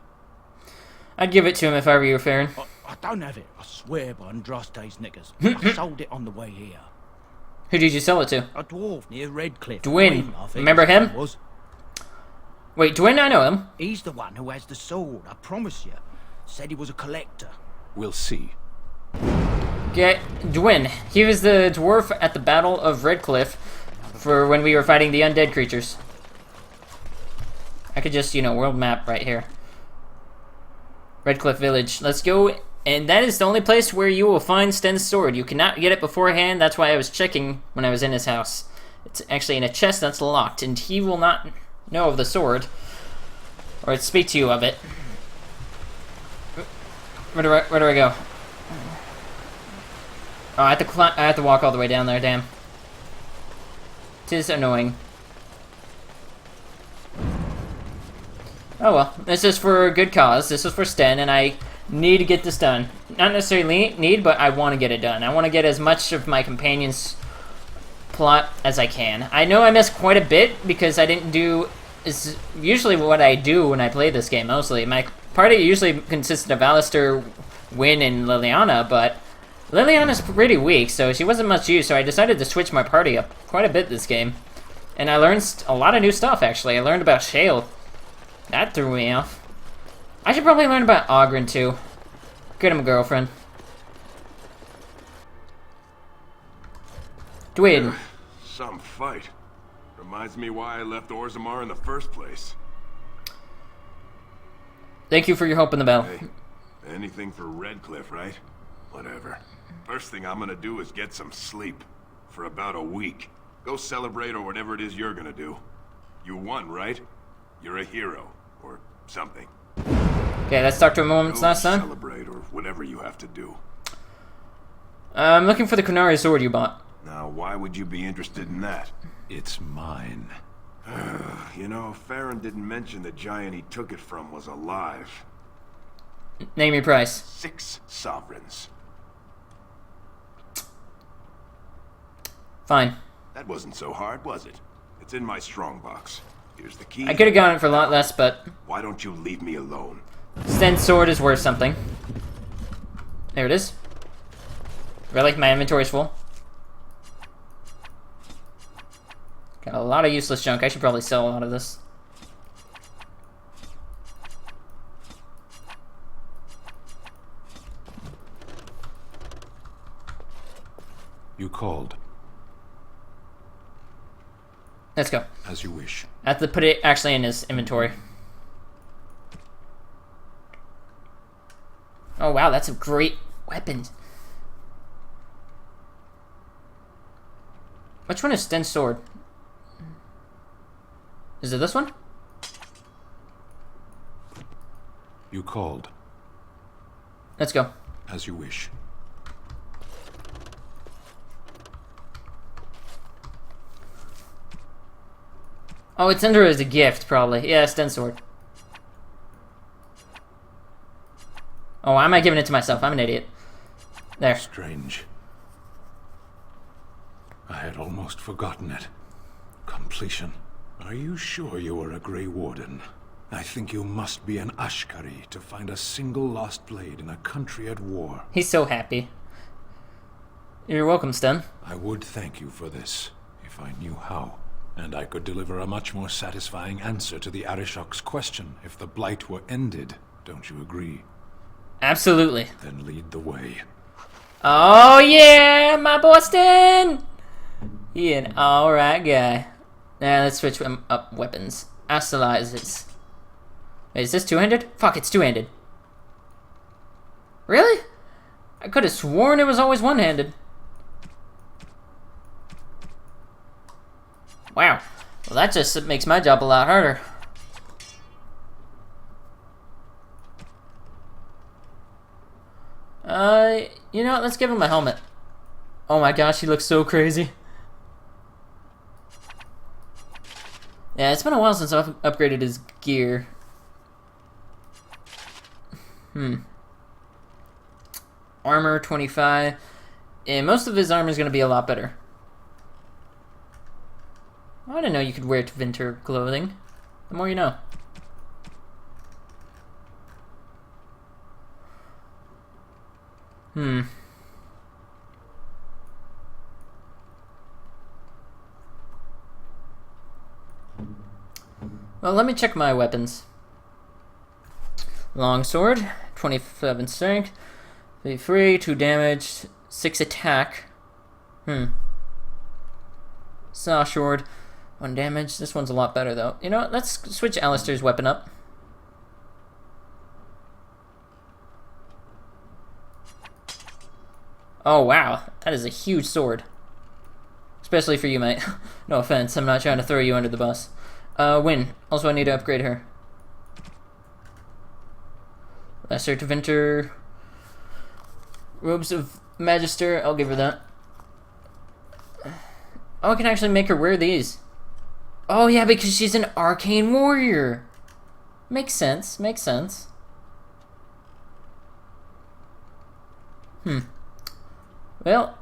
I'd give it to him if I were you, Farron. I don't have it. I swear by Andraste's knickers. I sold it on the way here. Who did you sell it to? A dwarf near Redcliffe. Dwyn. I think Remember him? was. Wait, Dwyn? I know him. He's the one who has the sword, I promise you. Said he was a collector. We'll see. Okay, Dwyn. He was the dwarf at the Battle of Redcliffe for when we were fighting the undead creatures. I could just, world map right here. Redcliffe Village. Let's go. And that is the only place where you will find Sten's sword. You cannot get it beforehand. That's why I was checking when I was in his house. It's actually in a chest that's locked, and he will not know of the sword or speak to you of it. Where do I go? Oh, I have to walk all the way down there. Damn. Tis annoying. Oh well, this is for a good cause. This is for Sten, and I need to get this done. Not necessarily need, but I want to get it done. I want to get as much of my companion's plot as I can. I know I missed quite a bit because I didn't do... Is usually what I do when I play this game, mostly. My party usually consisted of Alistair, Wynne, and Liliana, but Liliana's pretty weak, so she wasn't much use, so I decided to switch my party up quite a bit this game. And I learned a lot of new stuff, actually. I learned about Shale. That threw me off. I should probably learn about Oghren, too. Get him a girlfriend. Dwyn. Some fight. Reminds me why I left Orzammar in the first place. Thank you for your help in the battle. Hey, anything for Redcliffe, right? Whatever. First thing I'm gonna do is get some sleep. For about a week. Go celebrate or whatever it is you're gonna do. You won, right? You're a hero. Or something. Okay, let's talk to him moments last time. Celebrate or whatever you have to do. I'm looking for the Kunari sword you bought. Now, why would you be interested in that? It's mine. You know, Farron didn't mention the giant he took it from was alive. Name your price. 6 sovereigns. Fine. That wasn't so hard, was it? It's in my strongbox. Here's the key. I could have gotten it for a lot less, but... Why don't you leave me alone? Sten's sword is worth something. There it is. Really? My inventory's full. Got a lot of useless junk. I should probably sell a lot of this. You called. Let's go. As you wish. I have to put it actually in his inventory. Oh wow, that's a great weapon. Which one is Sten's sword? Is it this one? You called. Let's go. As you wish. Oh, it's under as a gift, probably. Yeah, Sten's sword. Oh, why am I giving it to myself? I'm an idiot. There. Strange. I had almost forgotten it. Completion. Are you sure you are a Grey Warden? I think you must be an Ashkari to find a single lost blade in a country at war. He's so happy. You're welcome, Sten. I would thank you for this, if I knew how. And I could deliver a much more satisfying answer to the Arishok's question if the Blight were ended. Don't you agree? Absolutely. Then lead the way. Oh yeah, my boy Sten! He an alright guy. Now let's switch up weapons. Astralizes. Wait, is this two-handed? Fuck, it's two-handed. Really? I could have sworn it was always one-handed. Wow. Well, that just makes my job a lot harder. You know what? Let's give him a helmet. Oh my gosh, he looks so crazy. Yeah, it's been a while since I've upgraded his gear. Armor 25. And most of his armor is going to be a lot better. I didn't know you could wear winter clothing. The more you know. Well, let me check my weapons. Longsword, 27 strength, 3, 2 damage, 6 attack. Sawsword, 1 damage. This one's a lot better, though. You know what? Let's switch Alistair's weapon up. Oh, wow. That is a huge sword. Especially for you, mate. No offense. I'm not trying to throw you under the bus. Win. Also, I need to upgrade her. Lesser to Vinter. Robes of Magister. I'll give her that. Oh, I can actually make her wear these. Oh, yeah, because she's an arcane warrior. Makes sense. Makes sense. Well,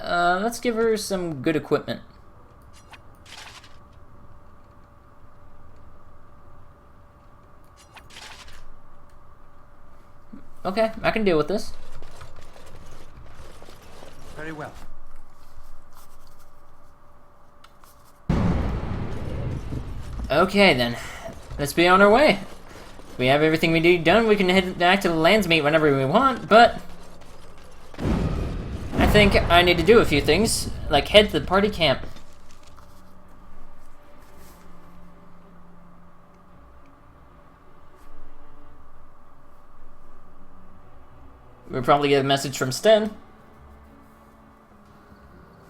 let's give her some good equipment. Okay, I can deal with this. Very well. Okay, then. Let's be on our way. We have everything we need done. We can head back to the Landsmeet whenever we want, but I think I need to do a few things, like head to the party camp. We'll probably get a message from Sten.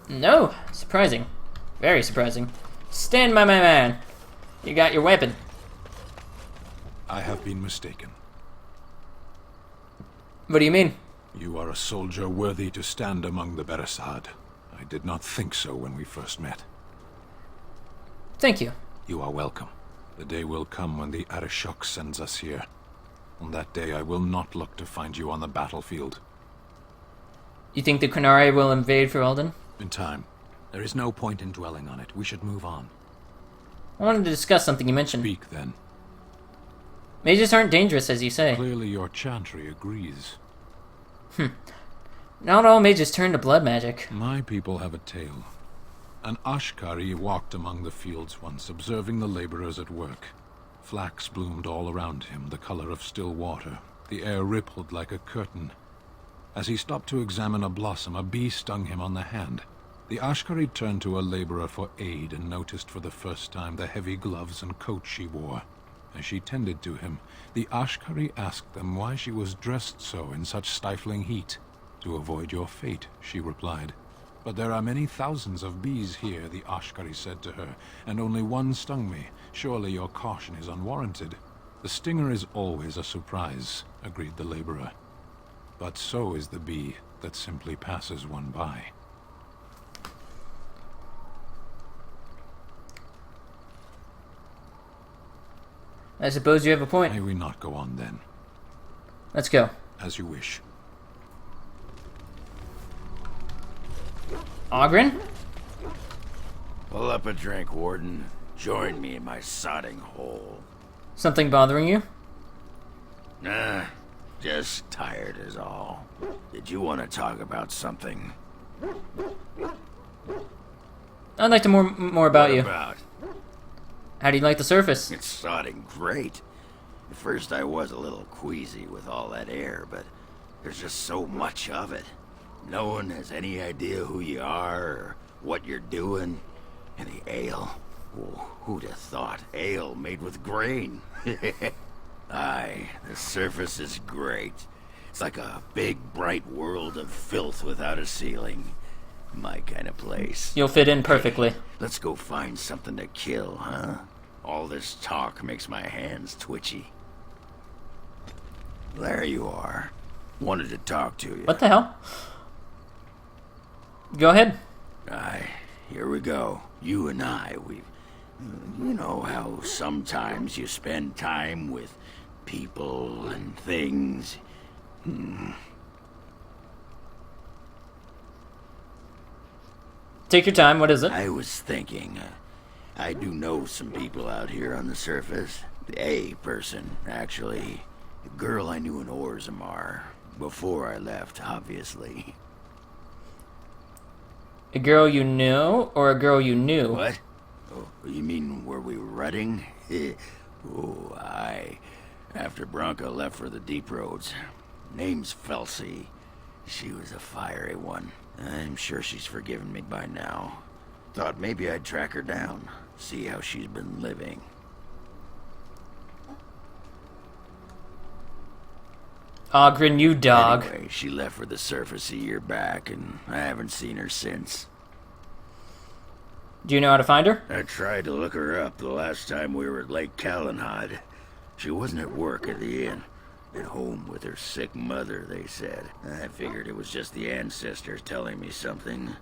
No, surprising. Very surprising. Sten, my man. You got your weapon. I have been mistaken. What do you mean? You are a soldier worthy to stand among the Beresad. I did not think so when we first met. Thank you. You are welcome. The day will come when the Arishok sends us here. On that day, I will not look to find you on the battlefield. You think the Qunari will invade Ferelden? In time. There is no point in dwelling on it. We should move on. I wanted to discuss something you mentioned. Speak, then. Mages aren't dangerous, as you say. Clearly your chantry agrees. Not all mages turn to blood magic. My people have a tale. An Ashkari walked among the fields once, observing the laborers at work. Flax bloomed all around him, the color of still water. The air rippled like a curtain. As he stopped to examine a blossom, a bee stung him on the hand. The Ashkari turned to a laborer for aid and noticed for the first time the heavy gloves and coat she wore. As she tended to him, the Ashkari asked them why she was dressed so in such stifling heat. To avoid your fate, she replied. But there are many thousands of bees here, the Ashkari said to her, and only one stung me. Surely your caution is unwarranted. The stinger is always a surprise, agreed the laborer. But so is the bee that simply passes one by. I suppose you have a point. May we not go on then? Let's go. As you wish. Oghren? Pull up a drink, Warden. Join me in my sodding hole. Something bothering you? Nah, just tired is all. Did you want to talk about something? I'd like to more about you. What about? How do you like the surface? It's sodding great. At first I was a little queasy with all that air, but there's just so much of it. No one has any idea who you are or what you're doing. And the ale. Oh, who'd have thought? Ale made with grain. Aye, the surface is great. It's like a big, bright world of filth without a ceiling. My kind of place. You'll fit in perfectly. Let's go find something to kill, huh? All this talk makes my hands twitchy. There you are. Wanted to talk to you. What the hell? Go ahead. Aye, here we go. You and I, you know how sometimes you spend time with people and things. Take your time, what is it? I was thinking, I do know some people out here on the surface. A person, actually. A girl I knew in Orzammar. Before I left, obviously. A girl you knew, or a girl you knew? What? Oh, you mean were we rutting? Oh, aye. After Branka left for the deep roads. Name's Felsi. She was a fiery one. I'm sure she's forgiven me by now. Thought maybe I'd track her down, see how she's been living. Oghren, you dog. Anyway, she left for the surface a year back, and I haven't seen her since. Do you know how to find her? I tried to look her up the last time we were at Lake Calenhad. She wasn't at work at the inn. At home with her sick mother, they said. I figured it was just the ancestors telling me something.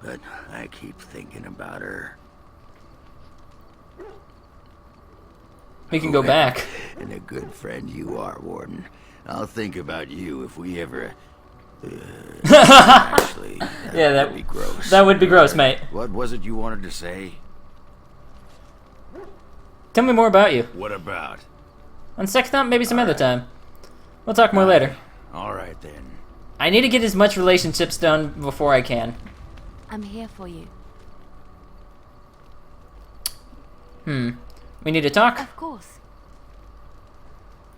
But I keep thinking about her. We can go back. And a good friend you are, Warden. I'll think about you if we ever... actually, that would be gross. That would be gross, mate. What was it you wanted to say? Tell me more about you. What about? On second thought, maybe some other time. We'll talk more later. Alright then. I need to get as much relationships done before I can. I'm here for you. We need to talk? Of course.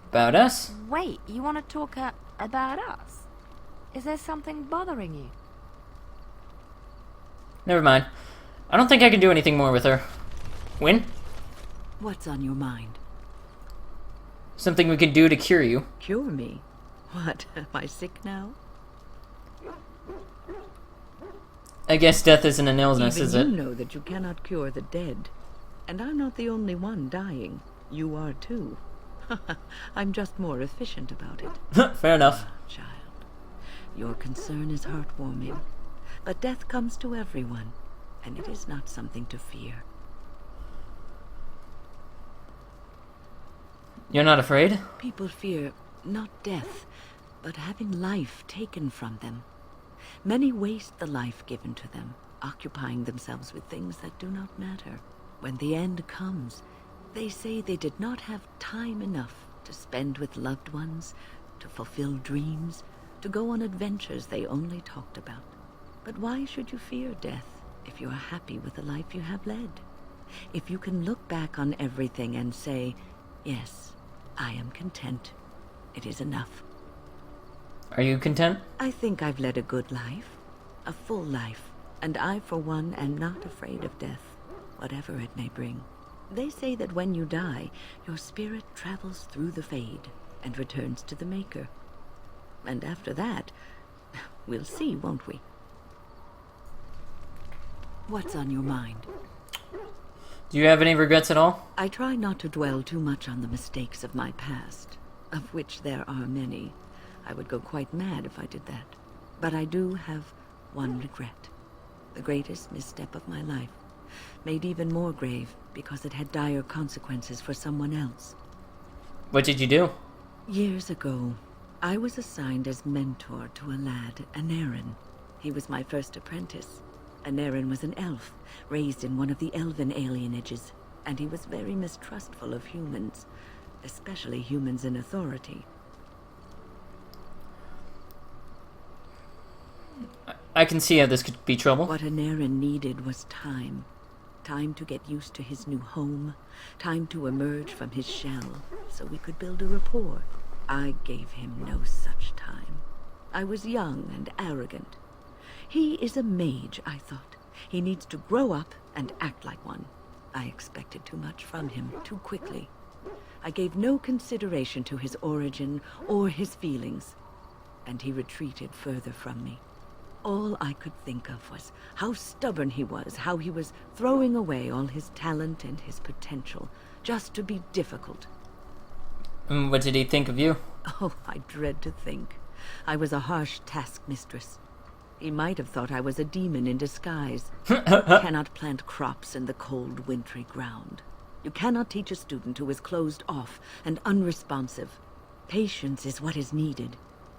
About us? Wait, you want to talk about us? Is there something bothering you? Never mind. I don't think I can do anything more with her. Win? What's on your mind? Something we can do to cure you. Cure me? What, am I sick now? I guess death isn't an illness, Even is it? you know that you cannot cure the dead. And I'm not the only one dying. You are too. I'm just more efficient about it. Fair enough. Child, your concern is heartwarming. But death comes to everyone, and it is not something to fear. You're not afraid? People fear not death, but having life taken from them. Many waste the life given to them, occupying themselves with things that do not matter. When the end comes, they say they did not have time enough to spend with loved ones, to fulfill dreams, to go on adventures they only talked about. But why should you fear death if you are happy with the life you have led? If you can look back on everything and say, yes, I am content. It is enough. Are you content? I think I've led a good life. A full life. And I, for one, am not afraid of death, whatever it may bring. They say that when you die, your spirit travels through the Fade and returns to the Maker. And after that, we'll see, won't we? What's on your mind? Do you have any regrets at all? I try not to dwell too much on the mistakes of my past, of which there are many. I would go quite mad if I did that. But I do have one regret. The greatest misstep of my life, made even more grave because it had dire consequences for someone else. What did you do? Years ago, I was assigned as mentor to a lad, Anarin. He was my first apprentice. Anarin was an elf, raised in one of the elven alienages, and he was very mistrustful of humans, especially humans in authority. I can see how this could be trouble. What Anarin needed was time. Time to get used to his new home. Time to emerge from his shell, so we could build a rapport. I gave him no such time. I was young and arrogant. He is a mage, I thought. He needs to grow up and act like one. I expected too much from him too quickly. I gave no consideration to his origin or his feelings, and he retreated further from me. All I could think of was how stubborn he was, how he was throwing away all his talent and his potential, just to be difficult. What did he think of you? Oh, I dread to think. I was a harsh taskmistress. He might have thought I was a demon in disguise. You cannot plant crops in the cold, wintry ground. You cannot teach a student who is closed off and unresponsive. Patience is what is needed,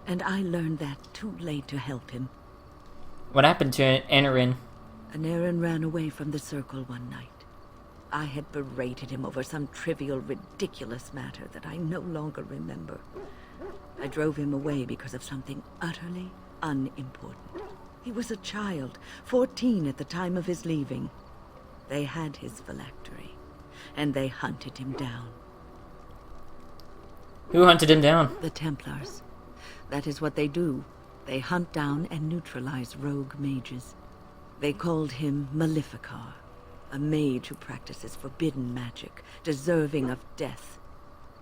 and I learned that too late to help him. What happened to Anarin? Anarin ran away from the circle one night. I had berated him over some trivial, ridiculous matter that I no longer remember. I drove him away because of something utterly unimportant. He was a child, 14 at the time of his leaving. They had his phylactery, and they hunted him down. Who hunted him down? The Templars. That is what they do. They hunt down and neutralize rogue mages. They called him Maleficar, a mage who practices forbidden magic, deserving of death.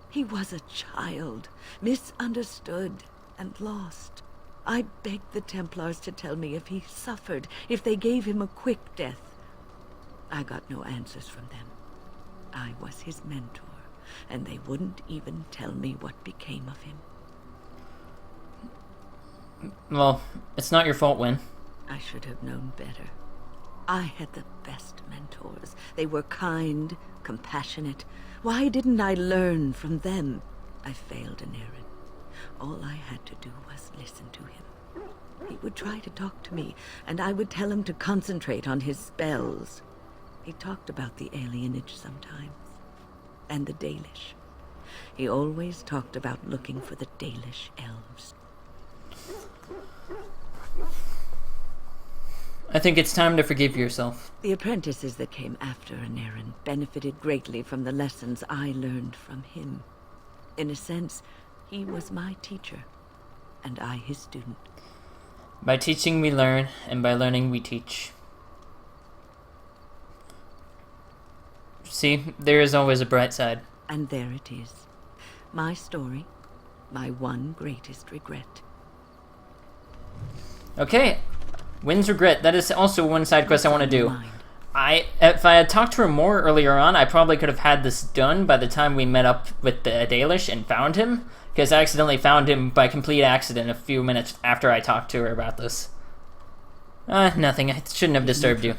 He was a child, misunderstood and lost. I begged the Templars to tell me if he suffered, if they gave him a quick death. I got no answers from them. I was his mentor, and they wouldn't even tell me what became of him. Well, it's not your fault, Wynne. I should have known better. I had the best mentors. They were kind, compassionate. Why didn't I learn from them? I failed Anarin. All I had to do was listen to him. He would try to talk to me, and I would tell him to concentrate on his spells. He talked about the alienage sometimes, and the Dalish. He always talked about looking for the Dalish elves. I think it's time to forgive yourself. The apprentices that came after Anarin benefited greatly from the lessons I learned from him. In a sense, he was my teacher, and I his student. By teaching we learn, and by learning we teach. See, there is always a bright side. And there it is. My story, my one greatest regret. Okay. Wynn's regret. That is also one side quest I want to do. If I had talked to her more earlier on, I probably could have had this done by the time we met up with the Dalish and found him. Because I accidentally found him by complete accident a few minutes after I talked to her about this. Nothing. I shouldn't have disturbed you.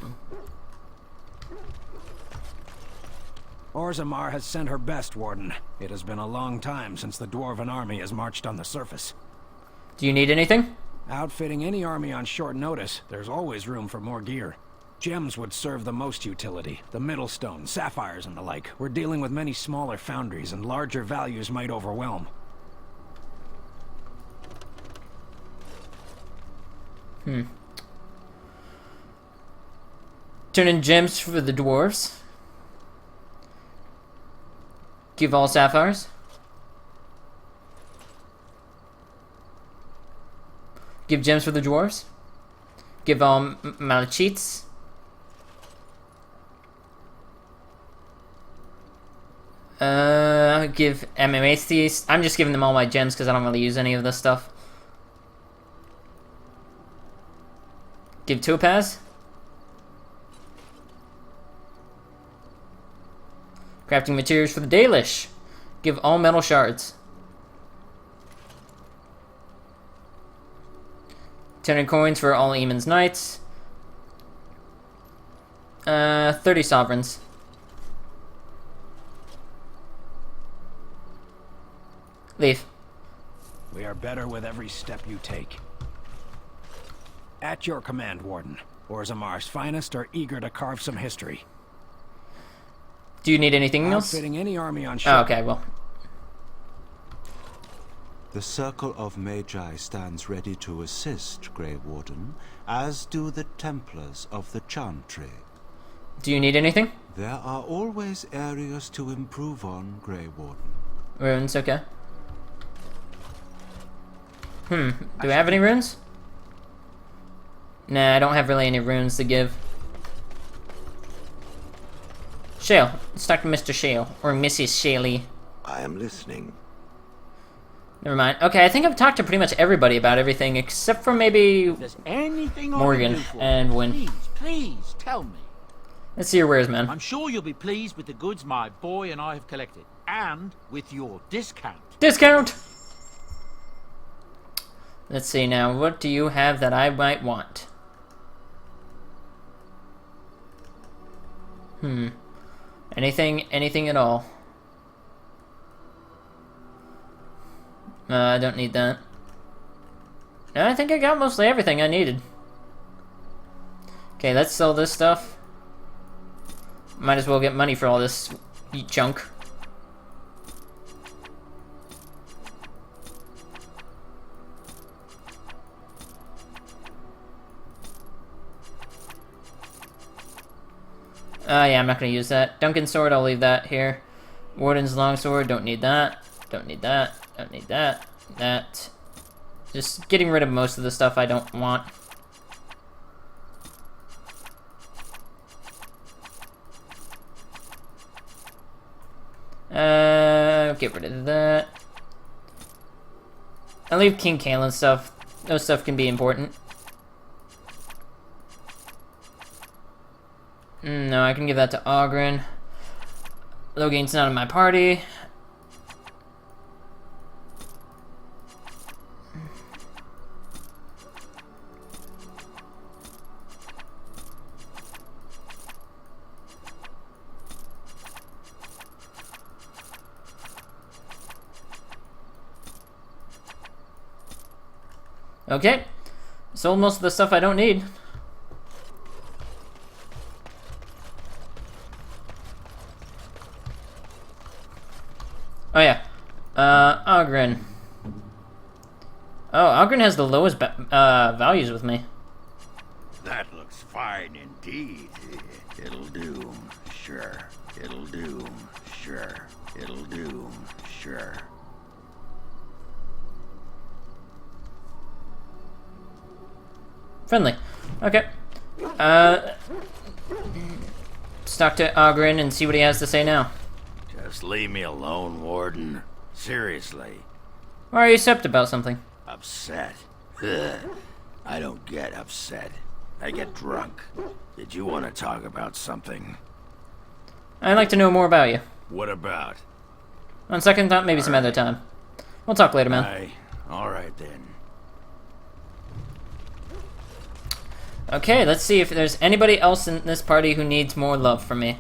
Orzammar has sent her best, Warden. It has been a long time since the Dwarven army has marched on the surface. Do you need anything? Outfitting any army on short notice, there's always room for more gear. Gems would serve the most utility. The Middlestone, sapphires, and the like. We're dealing with many smaller foundries, and larger values might overwhelm. Turn in gems for the dwarves. Give all sapphires. Give gems for the dwarves. Give all malachites. Give MMATs. I'm just giving them all my gems because I don't really use any of this stuff. Give topaz. Crafting materials for the Dalish. Give all metal shards. Turn coins for all Eamon's knights. 30 sovereigns. Leave. We are better with every step you take. At your command, Warden. Orzammar's finest are eager to carve some history. Do you need anything else? Outfitting any army on Oh, okay, well. The Circle of Magi stands ready to assist, Grey Warden, as do the Templars of the Chantry. Do you need anything? There are always areas to improve on, Grey Warden. Runes, okay. Do we have any runes? Nah, I don't have really any runes to give. Shale. Let's talk to Mr. Shale. Or Mrs. Shaley. I am listening. Never mind. Okay, I think I've talked to pretty much everybody about everything, except for maybe There's anything Morgan and Wynn. Please, tell me. Let's see your wares, man. I'm sure you'll be pleased with the goods my boy and I have collected. And with your discount. Discount! Let's see now. What do you have that I might want? Anything at all. I don't need that. No, I think I got mostly everything I needed. Okay, let's sell this stuff. Might as well get money for all this junk. Yeah, I'm not gonna use that. Duncan's sword, I'll leave that here. Warden's longsword, don't need that. Don't need that. Don't need that. That. Just getting rid of most of the stuff I don't want. Get rid of that. I'll leave King Kalen stuff. No stuff can be important. No, I can give that to Oghren. Logain's not in my party. Okay. Sold most of the stuff I don't need. Oh yeah, Oghren. Oh, Oghren has the lowest values with me. That looks fine indeed. It'll do, sure. It'll do, sure. It'll do, sure. Friendly. Okay. Let's talk to Oghren and see what he has to say now. Just leave me alone, Warden. Seriously. Or are you upset about something? Upset? Ugh. I don't get upset. I get drunk. Did you want to talk about something? I'd like to know more about you. What about? On second thought, maybe some other time. We'll talk later, man. All right then. Okay, let's see if there's anybody else in this party who needs more love from me.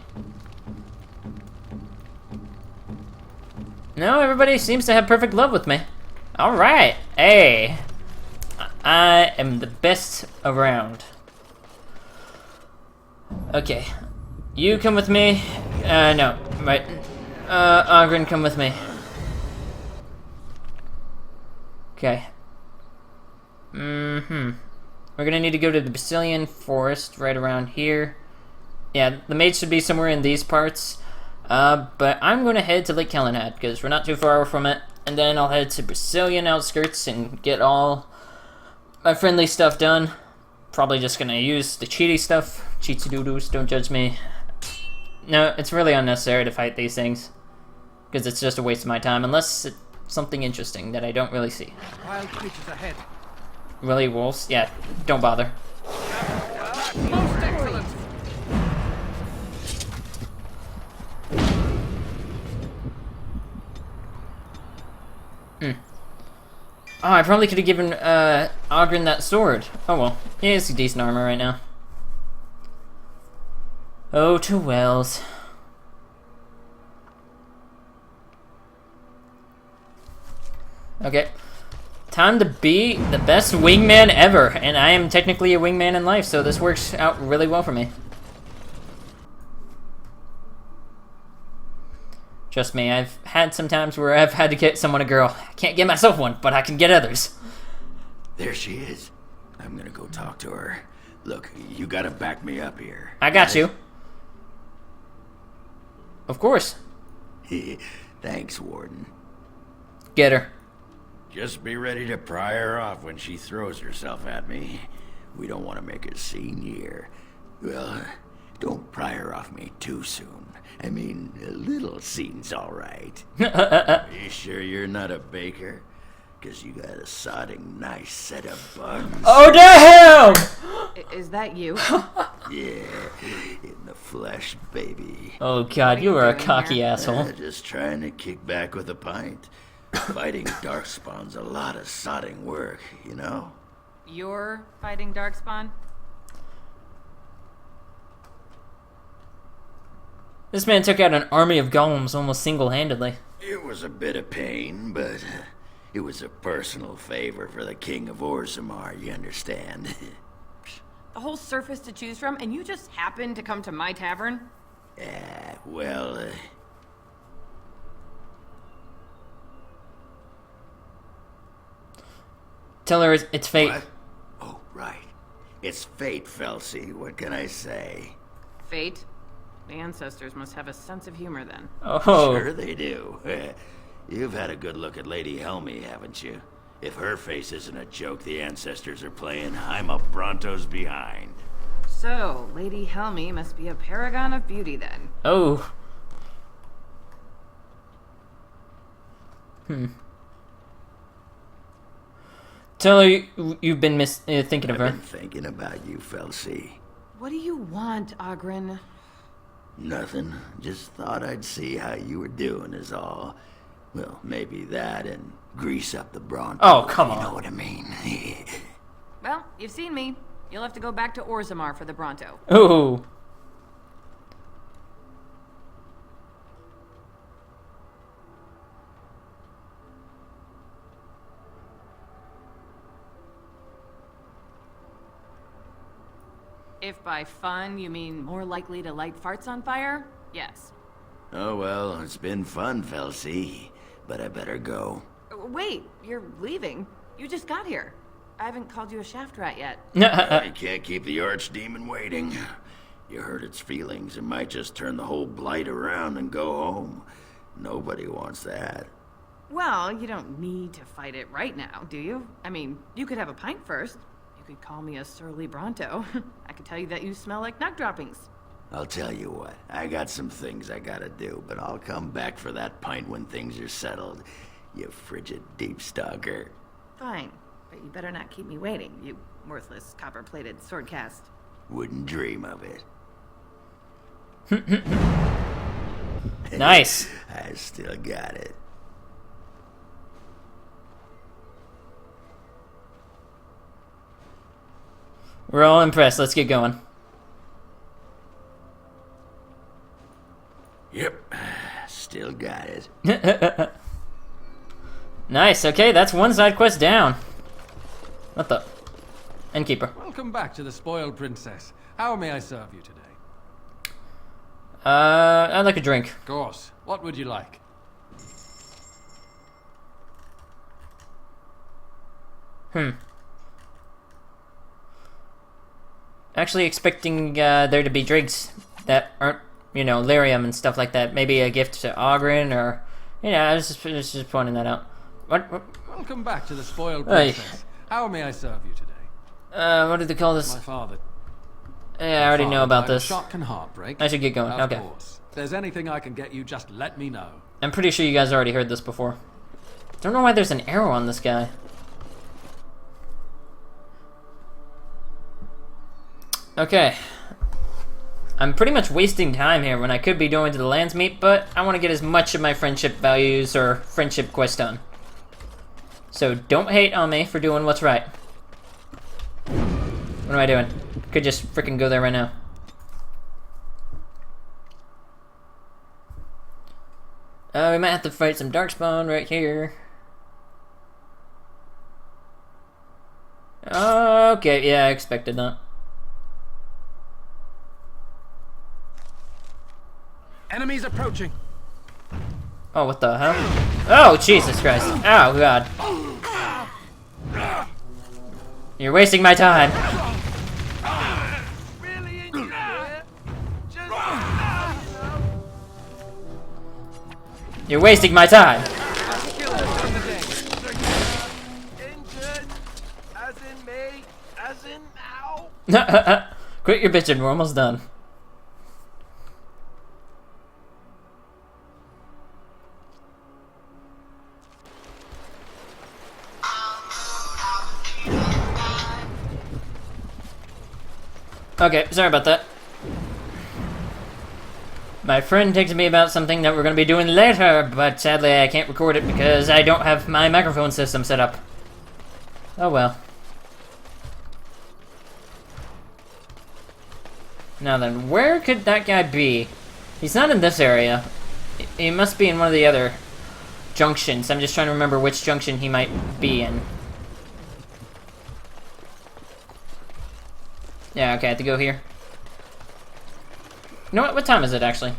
No, everybody seems to have perfect love with me. Alright, hey. I am the best around. Okay. You come with me. No, right. Oghren, come with me. Okay. We're gonna need to go to the Basilian Forest right around here. Yeah, the mage should be somewhere in these parts. But I'm gonna head to Lake Calenhad, because we're not too far from it. And then I'll head to Basilian outskirts and get all my friendly stuff done. Probably just gonna use the cheaty stuff. Cheatsy-doo-doos, don't judge me. No, it's really unnecessary to fight these things. Because it's just a waste of my time, unless it's something interesting that I don't really see. Wild creatures ahead. Really, wolves? Yeah, don't bother. Most excellent. Oh, I probably could have given Oghren that sword. Oh well, he has decent armor right now. Oh, to Wells. Okay. Time to be the best wingman ever, and I am technically a wingman in life, so this works out really well for me. Trust me, I've had some times where I've had to get someone a girl. I can't get myself one, but I can get others. There she is. I'm gonna go talk to her. Look, you gotta back me up here. I got you. Of course. Thanks, Warden. Get her. Just be ready to pry her off when she throws herself at me. We don't want to make a scene here. Well, don't pry her off me too soon. I mean, a little scene's all right. Are you sure you're not a baker? Because you got a sodding nice set of buns. Oh, damn! Is that you? Yeah, in the flesh, baby. Oh, God, you are a cocky asshole. Just trying to kick back with a pint. Fighting Darkspawn's a lot of sodding work, you know? You're fighting Darkspawn? This man took out an army of golems almost single-handedly. It was a bit of pain, but it was a personal favor for the King of Orzammar, you understand? The whole surface to choose from, and you just happened to come to my tavern? Well, Tell her it's fate. What? Oh, right. It's fate, Felsi. What can I say? Fate? The ancestors must have a sense of humor then. Oh. Sure they do. You've had a good look at Lady Helmy, haven't you? If her face isn't a joke the ancestors are playing, I'm a Bronto's behind. So, Lady Helmy must be a paragon of beauty then. Oh. Tell her you've been thinking of her. I've been thinking about you, Felsi. What do you want, Oghren? Nothing. Just thought I'd see how you were doing is all. Well, maybe that and grease up the Bronto. Oh, come on. You know what I mean? Well, you've seen me. You'll have to go back to Orzammar for the Bronto. Ooh. If by fun you mean more likely to light farts on fire, yes. Oh well, it's been fun, Felsi. But I better go. Wait, you're leaving? You just got here. I haven't called you a shaft rat yet. I can't keep the archdemon waiting. You hurt its feelings, it might just turn the whole blight around and go home. Nobody wants that. Well, you don't need to fight it right now, do you? I mean, you could have a pint first. You could call me a surly Bronto. I could tell you that you smell like nug droppings. I'll tell you what, I got some things I gotta do, but I'll come back for that pint when things are settled. you frigid deep stalker. Fine, but you better not keep me waiting, you worthless copper-plated sword cast. Wouldn't dream of it. Nice. I still got it. We're all impressed. Let's get going. Yep, still got it. Nice. Okay, that's one side quest down. What the? Innkeeper. Welcome back to the Spoiled Princess. How may I serve you today? I'd like a drink. Of course. What would you like? Actually expecting there to be drinks that aren't, you know, lyrium and stuff like that. Maybe a gift to Oghren or, you know, I was just pointing that out. What? Welcome back to the Spoiled Princess. How may I serve you today? What did they call this? My father. Yeah, I already know about this. Shock and heartbreak. I should get going. Of Okay. course. If there's anything I can get you, just let me know. I'm pretty sure you guys already heard this before. Don't know why there's an arrow on this guy. Okay. I'm pretty much wasting time here when I could be going to the Landsmeet, but I want to get as much of my friendship values or friendship quest done. So don't hate on me for doing what's right. What am I doing? Could just freaking go there right now. We might have to fight some Darkspawn right here. Okay, yeah, I expected that. Enemies approaching. Oh, what the hell? Oh, Jesus Christ. Oh, God. You're wasting my time. You're wasting my time. Quit your bitching, we're almost done. Okay, sorry about that. My friend texted me about something that we're going to be doing later, but sadly I can't record it because I don't have my microphone system set up. Oh well. Now then, where could that guy be? He's not in this area. He must be in one of the other junctions. I'm just trying to remember which junction he might be in. Yeah, okay, I have to go here. You know what? What time is it, actually?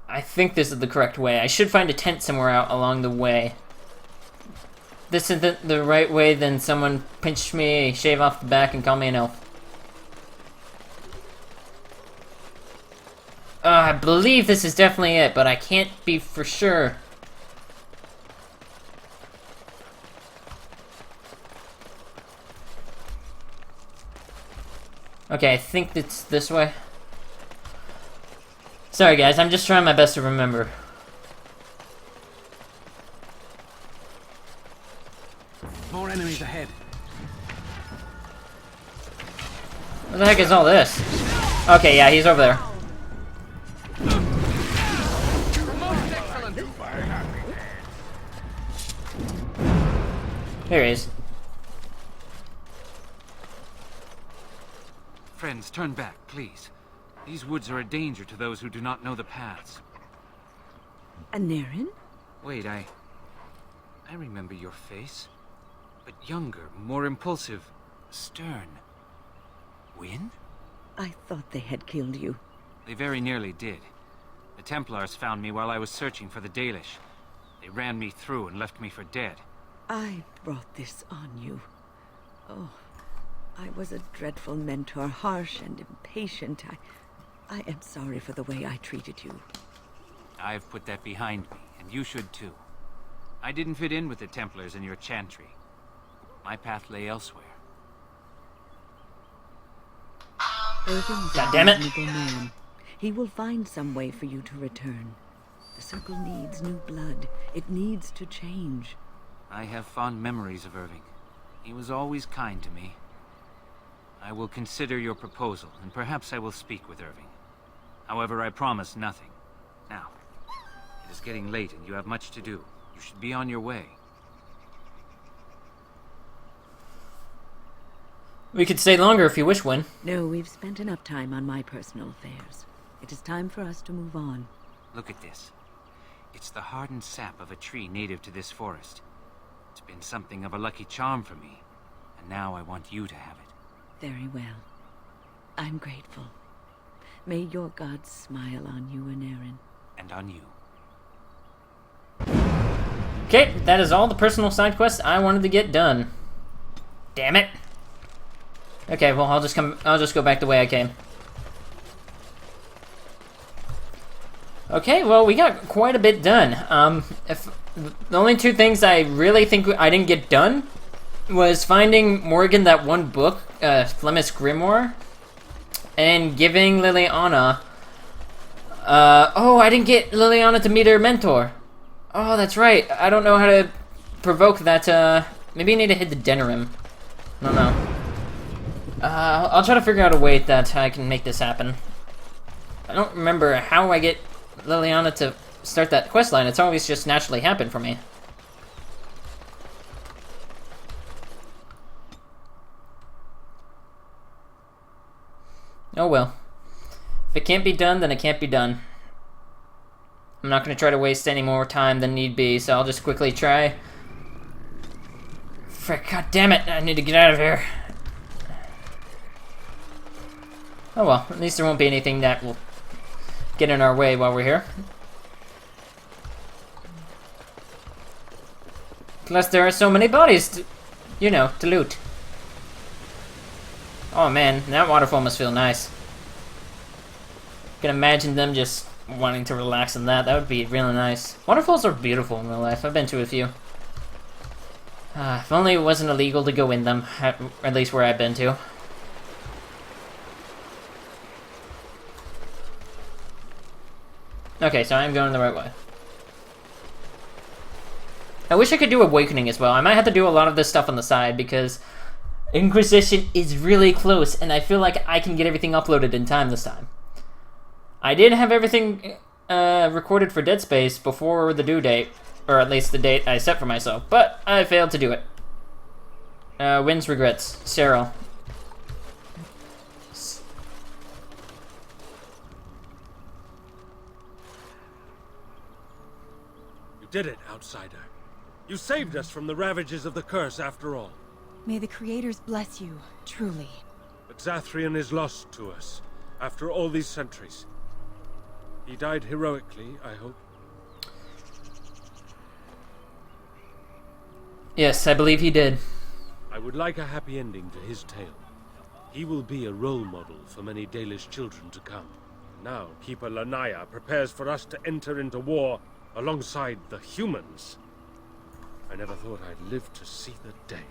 I think this is the correct way. I should find a tent somewhere out along the way. This isn't the right way, then someone pinch me, shave off the back, and call me an elf. I believe this is definitely it, but I can't be for sure. Okay, I think it's this way. Sorry guys, I'm just trying my best to remember. More enemies ahead. What the heck is all this? Okay, yeah, he's over there. Here he is. Friends, turn back, please. These woods are a danger to those who do not know the paths. Aneurin? Wait, I remember your face. But younger, more impulsive, stern. Wynne? I thought they had killed you. They very nearly did. The Templars found me while I was searching for the Dalish. They ran me through and left me for dead. I brought this on you. Oh, I was a dreadful mentor, harsh and impatient. I am sorry for the way I treated you. I've put that behind me, and you should too. I didn't fit in with the Templars in your chantry. My path lay elsewhere. Irving's God a damn it. reasonable man. He will find some way for you to return. The Circle needs new blood. It needs to change. I have fond memories of Irving. He was always kind to me. I will consider your proposal, and perhaps I will speak with Irving. However, I promise nothing. Now, it is getting late and you have much to do. You should be on your way. We could stay longer if you wish, Wynne. No, we've spent enough time on my personal affairs. It is time for us to move on. Look at this. It's the hardened sap of a tree native to this forest. It's been something of a lucky charm for me, and now I want you to have it. Very well. I'm grateful. May your gods smile on you and Aaron. And on you. Okay, that is all the personal side quests I wanted to get done. Damn it. Okay, well, I'll just go back the way I came. Okay, well, we got quite a bit done. If the only two things I really think I didn't get done was finding Morgan that one book, Flemeth's Grimoire, and giving Liliana. Oh, I didn't get Liliana to meet her mentor. Oh, that's right. I don't know how to provoke that. Maybe I need to hit the Denerim. I don't know. I'll try to figure out a way that I can make this happen. I don't remember how I get Liliana to start that questline. It's always just naturally happened for me. Oh well. If it can't be done, then it can't be done. I'm not going to try to waste any more time than need be, so I'll just quickly try. Frick, god damn it, I need to get out of here. Oh well, at least there won't be anything that will get in our way while we're here. Plus there are so many bodies to, you know, to loot. Oh man, that waterfall must feel nice. I can imagine them just wanting to relax in that. That would be really nice. Waterfalls are beautiful in real life. I've been to a few. If only it wasn't illegal to go in them, at least where I've been to. Okay, so I'm going the right way. I wish I could do Awakening as well. I might have to do a lot of this stuff on the side because Inquisition is really close and I feel like I can get everything uploaded in time this time. I did have everything recorded for Dead Space before the due date, or at least the date I set for myself, but I failed to do it. Wins regrets. Cyril. You did it, outsider. You saved us from the ravages of the curse after all. May the creators bless you, truly. But Zathrian is lost to us, after all these centuries. He died heroically, I hope. Yes, I believe he did. I would like a happy ending to his tale. He will be a role model for many Dalish children to come. Now, Keeper Lanaya prepares for us to enter into war alongside the humans. I never thought I'd live to see the day.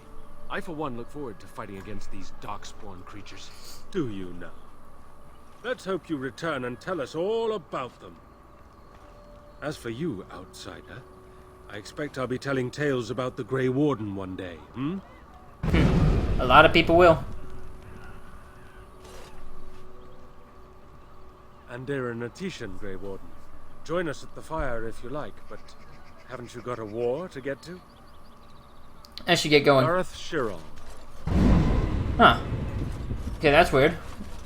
I, for one, look forward to fighting against these darkspawn creatures. Do you now? Let's hope you return and tell us all about them. As for you, outsider, I expect I'll be telling tales about the Grey Warden one day, hmm? A lot of people will. And Aaron Atishan, Grey Warden. Join us at the fire if you like, but haven't you got a war to get to? I should get going. Gareth Shirrell. Huh. Okay, that's weird.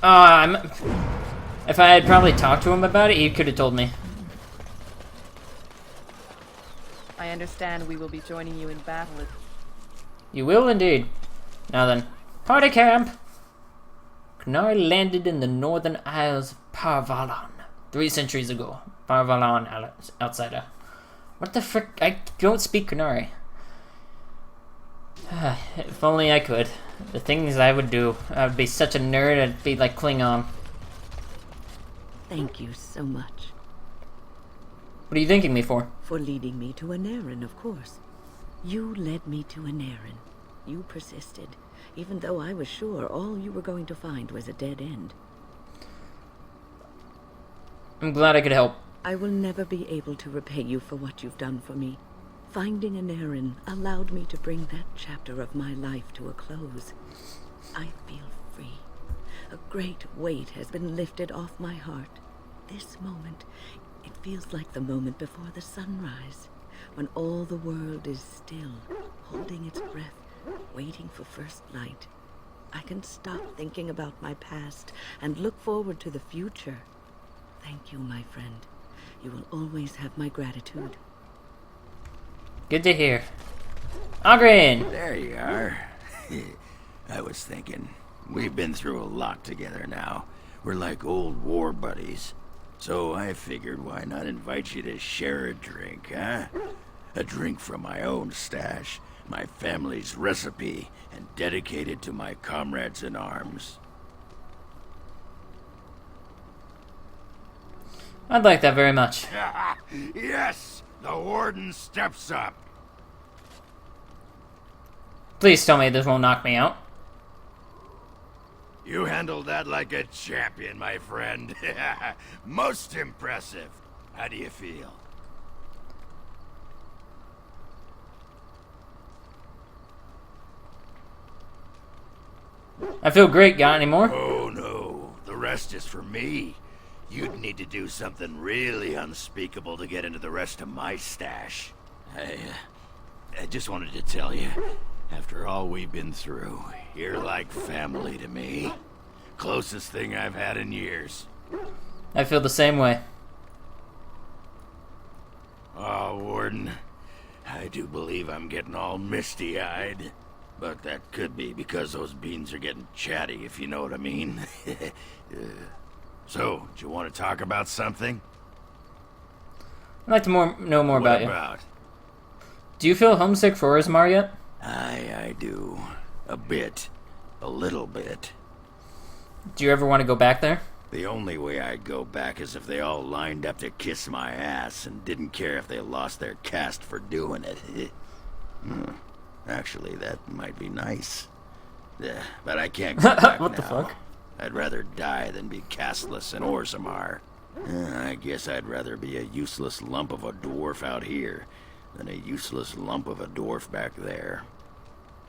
If I had probably talked to him about it, he could have told me. I understand we will be joining you in battle. You will indeed. Now then, party camp! Qunari landed in the northern isles of Parvalan 3 centuries ago. Parvalan, outsider. What the frick? I don't speak Qunari. If only I could. The things I would do. I would be such a nerd, I'd be like Klingon. Thank you so much. What are you thanking me for? For leading me to Anarin, of course. You led me to Anarin. you persisted, even though I was sure all you were going to find was a dead end. I'm glad I could help. I will never be able to repay you for what you've done for me. Finding an Aaron allowed me to bring that chapter of my life to a close. I feel free. A great weight has been lifted off my heart. This moment, it feels like the moment before the sunrise, when all the world is still, holding its breath, waiting for first light. I can stop thinking about my past and look forward to the future. Thank you, my friend. You will always have my gratitude. Good to hear. Oghren! There you are. I was thinking, we've been through a lot together now. We're like old war buddies. So I figured, why not invite you to share a drink, huh? A drink from my own stash, my family's recipe, and dedicated to my comrades in arms. I'd like that very much. Yes! The warden steps up. Please tell me this won't knock me out. You handled that like a champion, my friend. Most impressive. How do you feel? I feel great. Got any more? Oh no, the rest is for me. You'd need to do something really unspeakable to get into the rest of my stash. I just wanted to tell you, after all we've been through, you're like family to me. Closest thing I've had in years. I feel the same way. Oh, Warden, I do believe I'm getting all misty-eyed. But that could be because those beans are getting chatty, if you know what I mean. So, do you want to talk about something? I'd like to know more about you. Do you feel homesick for Orzammar yet? I do. A bit. A little bit. Do you ever want to go back there? The only way I'd go back is if they all lined up to kiss my ass and didn't care if they lost their caste for doing it. Actually, that might be nice. But I can't go back What the now. fuck? I'd rather die than be castless in Orzammar. I guess I'd rather be a useless lump of a dwarf out here than a useless lump of a dwarf back there.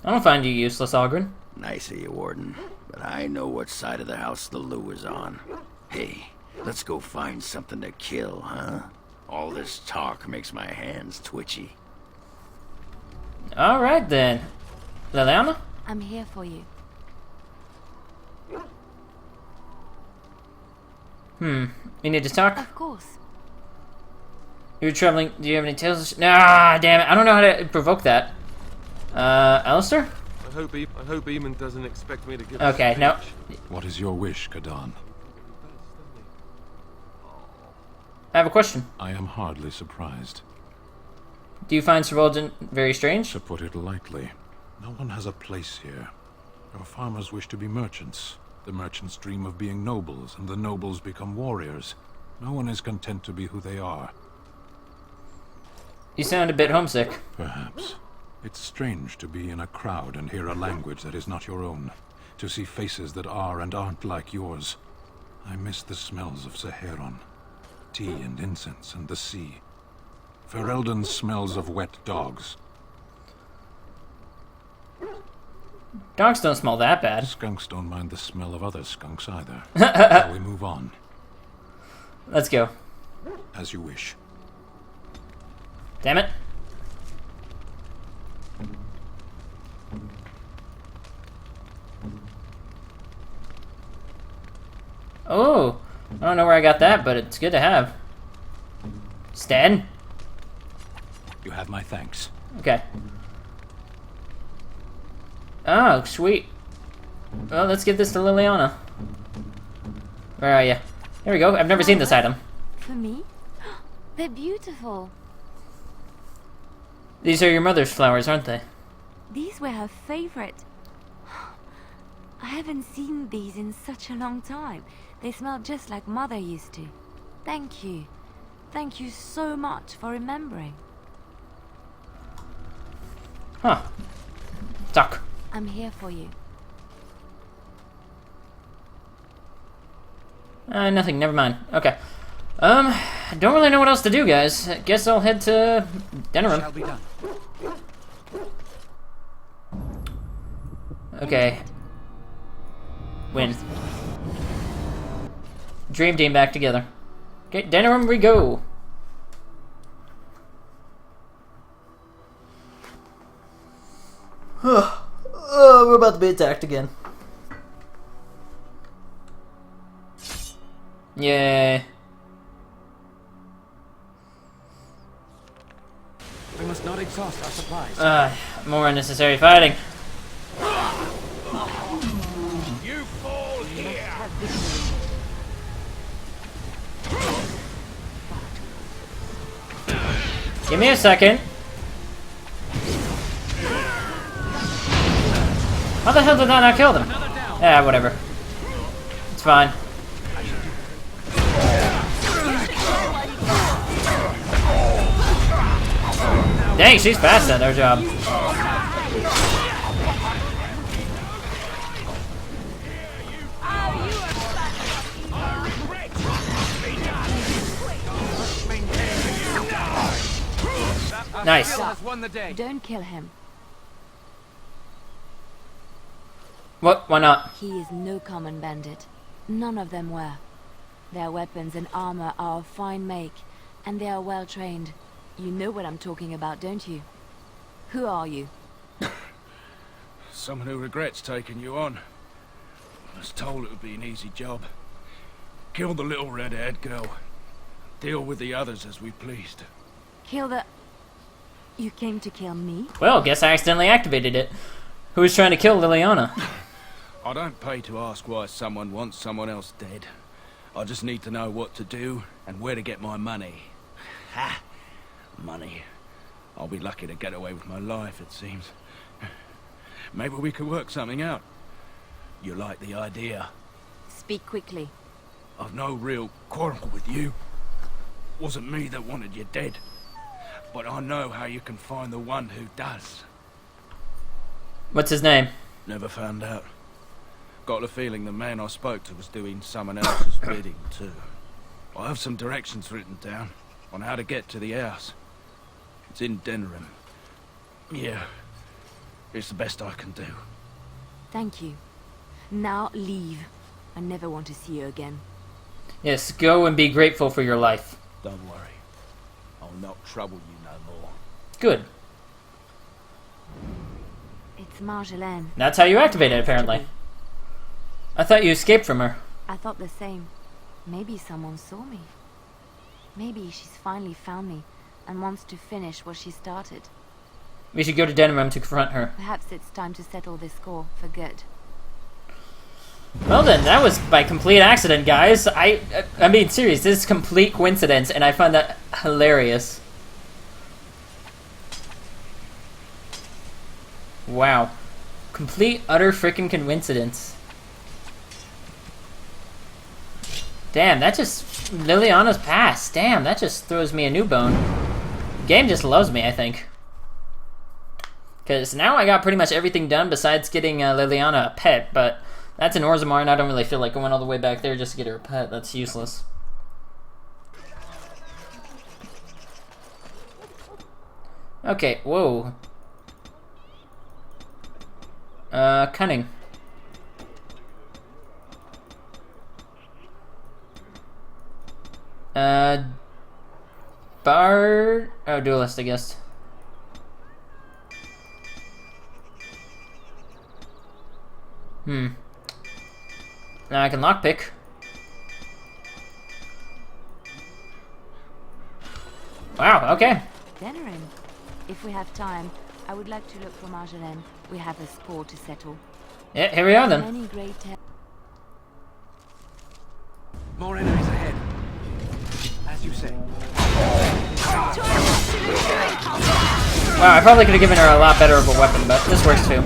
I don't find you useless, Oghren. Nice of you, Warden, but I know what side of the house the Lou is on. Hey, let's go find something to kill, huh? All this talk makes my hands twitchy. Alright then. Leliana? I'm here for you. You need to talk? Of course. You're traveling. Do you have any tales? Nah, damn it. I don't know how to provoke that. Alistair? I hope Eamon doesn't expect me to give Okay, no. What is your wish, Kadan? I have a question. I am hardly surprised. Do you find Sir Roldin very strange? To put it lightly, no one has a place here. Our farmers wish to be merchants. The merchants dream of being nobles, and the nobles become warriors. No one is content to be who they are. You sound a bit homesick. Perhaps. It's strange to be in a crowd and hear a language that is not your own. To see faces that are and aren't like yours. I miss the smells of Saheron. Tea and incense and the sea. Ferelden smells of wet dogs. Dogs don't smell that bad. Skunks don't mind the smell of other skunks either. Shall we move on? Let's go. As you wish. Damn it. Oh, I don't know where I got that, but it's good to have. Stan? You have my thanks. Okay. Oh, sweet. Well, let's give this to Leliana. Where are you? Here we go. I've never seen this item. For me? They're beautiful. These are your mother's flowers, aren't they? These were her favorite. I haven't seen these in such a long time. They smell just like Mother used to. Thank you. Thank you so much for remembering. Huh. Talk. I'm here for you. Nothing, never mind. Okay. I don't really know what else to do, guys. I guess I'll head to Denerim. Shall be done. Okay. Win. Dream team back together. Okay, Denerim we go. We're about to be attacked again. Yay. We must not exhaust our supplies. More unnecessary fighting. You fall here! Give me a second. How the hell did that not kill them? Yeah, whatever. It's fine. Dang, she's fast at her job. Nice. Don't kill him. What? Why not? He is no common bandit. None of them were. Their weapons and armor are of fine make, and they are well trained. You know what I'm talking about, don't you? Who are you? Someone who regrets taking you on. I was told it would be an easy job. Kill the little red-haired girl. Deal with the others as we pleased. Kill the... You came to kill me? Well, guess I accidentally activated it. Who was trying to kill Liliana? I don't pay to ask why someone wants someone else dead. I just need to know what to do and where to get my money. Ha! Money. I'll be lucky to get away with my life, it seems. Maybe we could work something out. You like the idea? Speak quickly. I've no real quarrel with you. Wasn't me that wanted you dead. But I know how you can find the one who does. What's his name? Never found out. Got the feeling the man I spoke to was doing someone else's bidding too. I have some directions written down on how to get to the house. It's in Denerim. Yeah, it's the best I can do. Thank you. Now leave. I never want to see you again. Yes, go and be grateful for your life. Don't worry. I'll not trouble you no more. Good. It's Marjolaine. That's how you activate it, apparently. I thought you escaped from her. I thought the same. Maybe someone saw me. Maybe she's finally found me and wants to finish what she started. We should go to Denerim to confront her. Perhaps it's time to settle this score for good. Well then, that was by complete accident, guys. I mean, serious, this is complete coincidence, and I find that hilarious. Wow. Complete, utter freaking coincidence. Damn, that just... Liliana's past. Damn, that just throws me a new bone. Game just loves me, I think. Because now I got pretty much everything done besides getting Liliana a pet, but that's in Orzammar, and I don't really feel like going all the way back there just to get her a pet. That's useless. Okay, whoa. Cunning. Bard... Oh, duelist, I guess. Now I can lockpick. Wow, okay. Denerim. If we have time, I would like to look for Marjolaine. We have a score to settle. Yeah, here we are then. Many great More enemies ahead. As you say. Wow, I probably could have given her a lot better of a weapon, but this works too.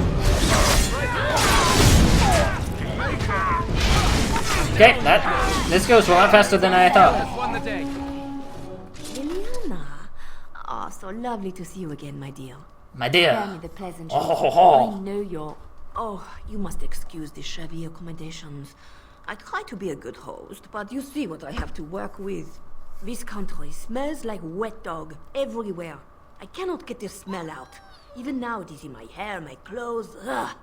Okay, this goes a lot faster than I thought. Liliana. Oh, so lovely to see you again, my dear. My dear. Spare me the pleasantries. Oh, ho, ho. I know you're Oh, you must excuse the shabby accommodations. I try to be a good host, but you see what I have to work with. This country smells like wet dog everywhere. I cannot get the smell out. Even now it is in my hair, my clothes. Ugh.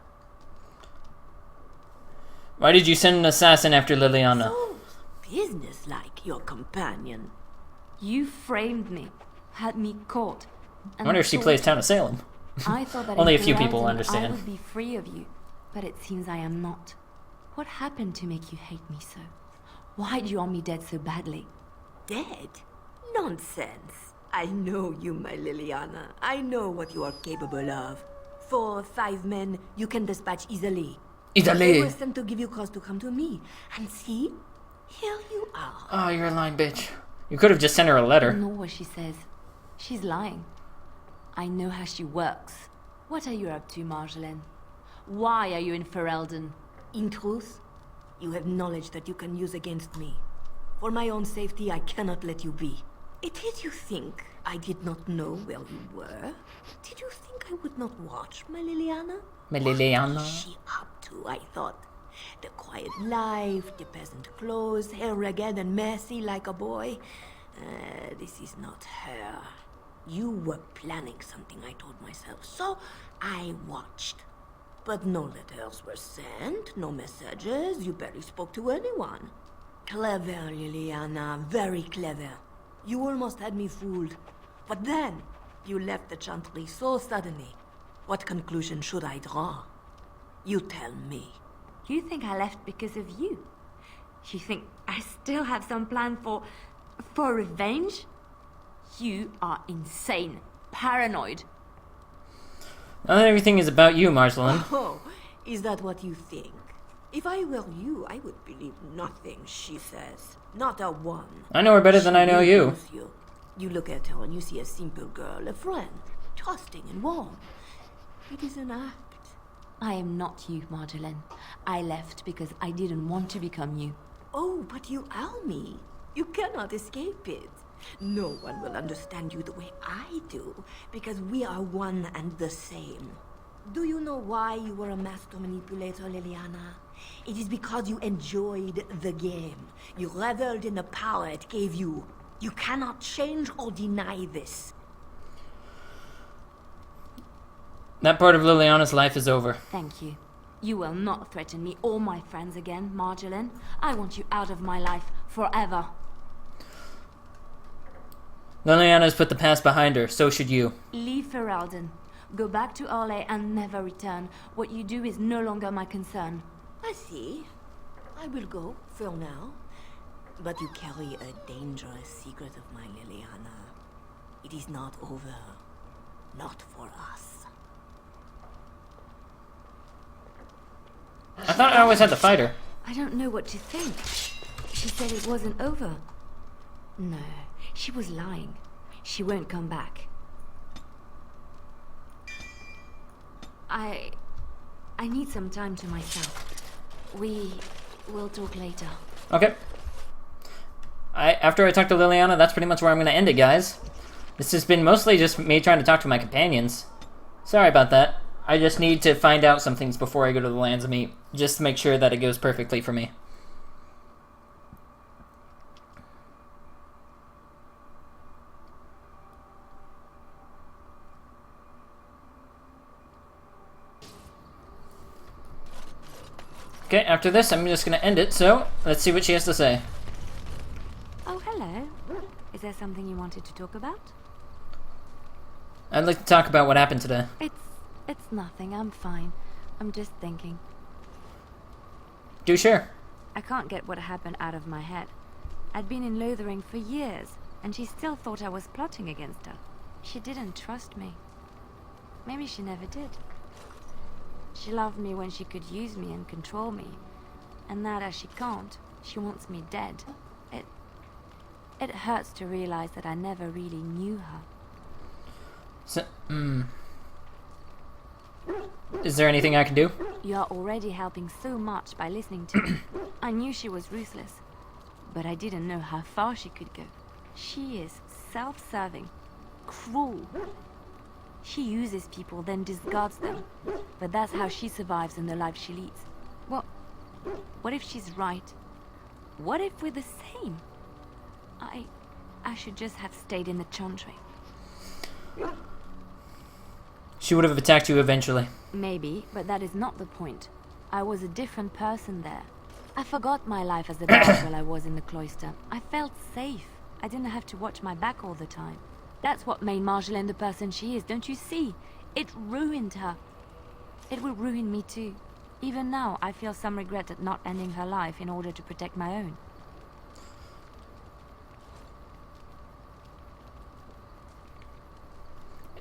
Why did you send an assassin after Liliana? So businesslike, your companion. You framed me, had me caught. I wonder if she plays Town of Salem. I thought that Only a in few people Ferelden understand. I would be free of you, but it seems I am not. What happened to make you hate me so? Why do you want me dead so badly? Dead? Nonsense. I know you, my Liliana. I know what you are capable of. 4 or 5 men you can dispatch easily. Easily. They were sent to give you cause to come to me. And see? Here you are. Oh, you're a lying bitch. You could have just sent her a letter. I know what she says. She's lying. I know how she works. What are you up to, Marjolaine? Why are you in Ferelden? In truth, you have knowledge that you can use against me. For my own safety, I cannot let you be. It is you think I did not know where you were? Did you think I would not watch, my Liliana? My Liliana? What is she up to, I thought? The quiet life, the peasant clothes, hair ragged and messy like a boy. This is not her. You were planning something, I told myself, so I watched. But no letters were sent, no messages, you barely spoke to anyone. Clever, Liliana, very clever. You almost had me fooled. But then, you left the Chantry so suddenly. What conclusion should I draw? You tell me. You think I left because of you? You think I still have some plan for revenge? You are insane, paranoid. Not everything is about you, Marjolaine. Oh, is that what you think? If I were you, I would believe nothing she says. Not a one. I know her better than I know you. You look at her and you see a simple girl, a friend, trusting and warm. It is an act. I am not you, Marjolaine. I left because I didn't want to become you. Oh, but you are me. You cannot escape it. No one will understand you the way I do, because we are one and the same. Do you know why you were a master manipulator, Liliana? It is because you enjoyed the game. You reveled in the power it gave you. You cannot change or deny this. That part of Liliana's life is over. Thank you. You will not threaten me or my friends again, Marjolaine. I want you out of my life forever. Liliana's put the past behind her, so should you. Leave Ferelden. Go back to Orlais and never return. What you do is no longer my concern. I see. I will go, for now. But you carry a dangerous secret of mine, Liliana. It is not over. Not for us. I thought I always had to fight her. I don't know what to think. She said it wasn't over. No, she was lying. She won't come back. I need some time to myself. We will talk later. Okay. After I talk to Liliana, that's pretty much where I'm going to end it, guys. This has been mostly just me trying to talk to my companions. Sorry about that. I just need to find out some things before I go to the Lands of Meat, just to make sure that it goes perfectly for me. Okay, after this, I'm just going to end it, so let's see what she has to say. Oh, hello. Is there something you wanted to talk about? I'd like to talk about what happened today. It's nothing. I'm fine. I'm just thinking. Do share. I can't get what happened out of my head. I'd been in Lothering for years, and she still thought I was plotting against her. She didn't trust me. Maybe she never did. She loved me when she could use me and control me. And now that she can't, she wants me dead. It hurts to realize that I never really knew her. So, Is there anything I can do? You are already helping so much by listening to me. I knew she was ruthless, but I didn't know how far she could go. She is self-serving, cruel. She uses people, then discards them. But that's how she survives in the life she leads. What if she's right? What if we're the same? I should just have stayed in the Chantry. She would have attacked you eventually. Maybe, but that is not the point. I was a different person there. I forgot my life as a dog while I was in the cloister. I felt safe. I didn't have to watch my back all the time. That's what made Marjolaine the person she is, don't you see? It ruined her. It will ruin me too. Even now, I feel some regret at not ending her life in order to protect my own.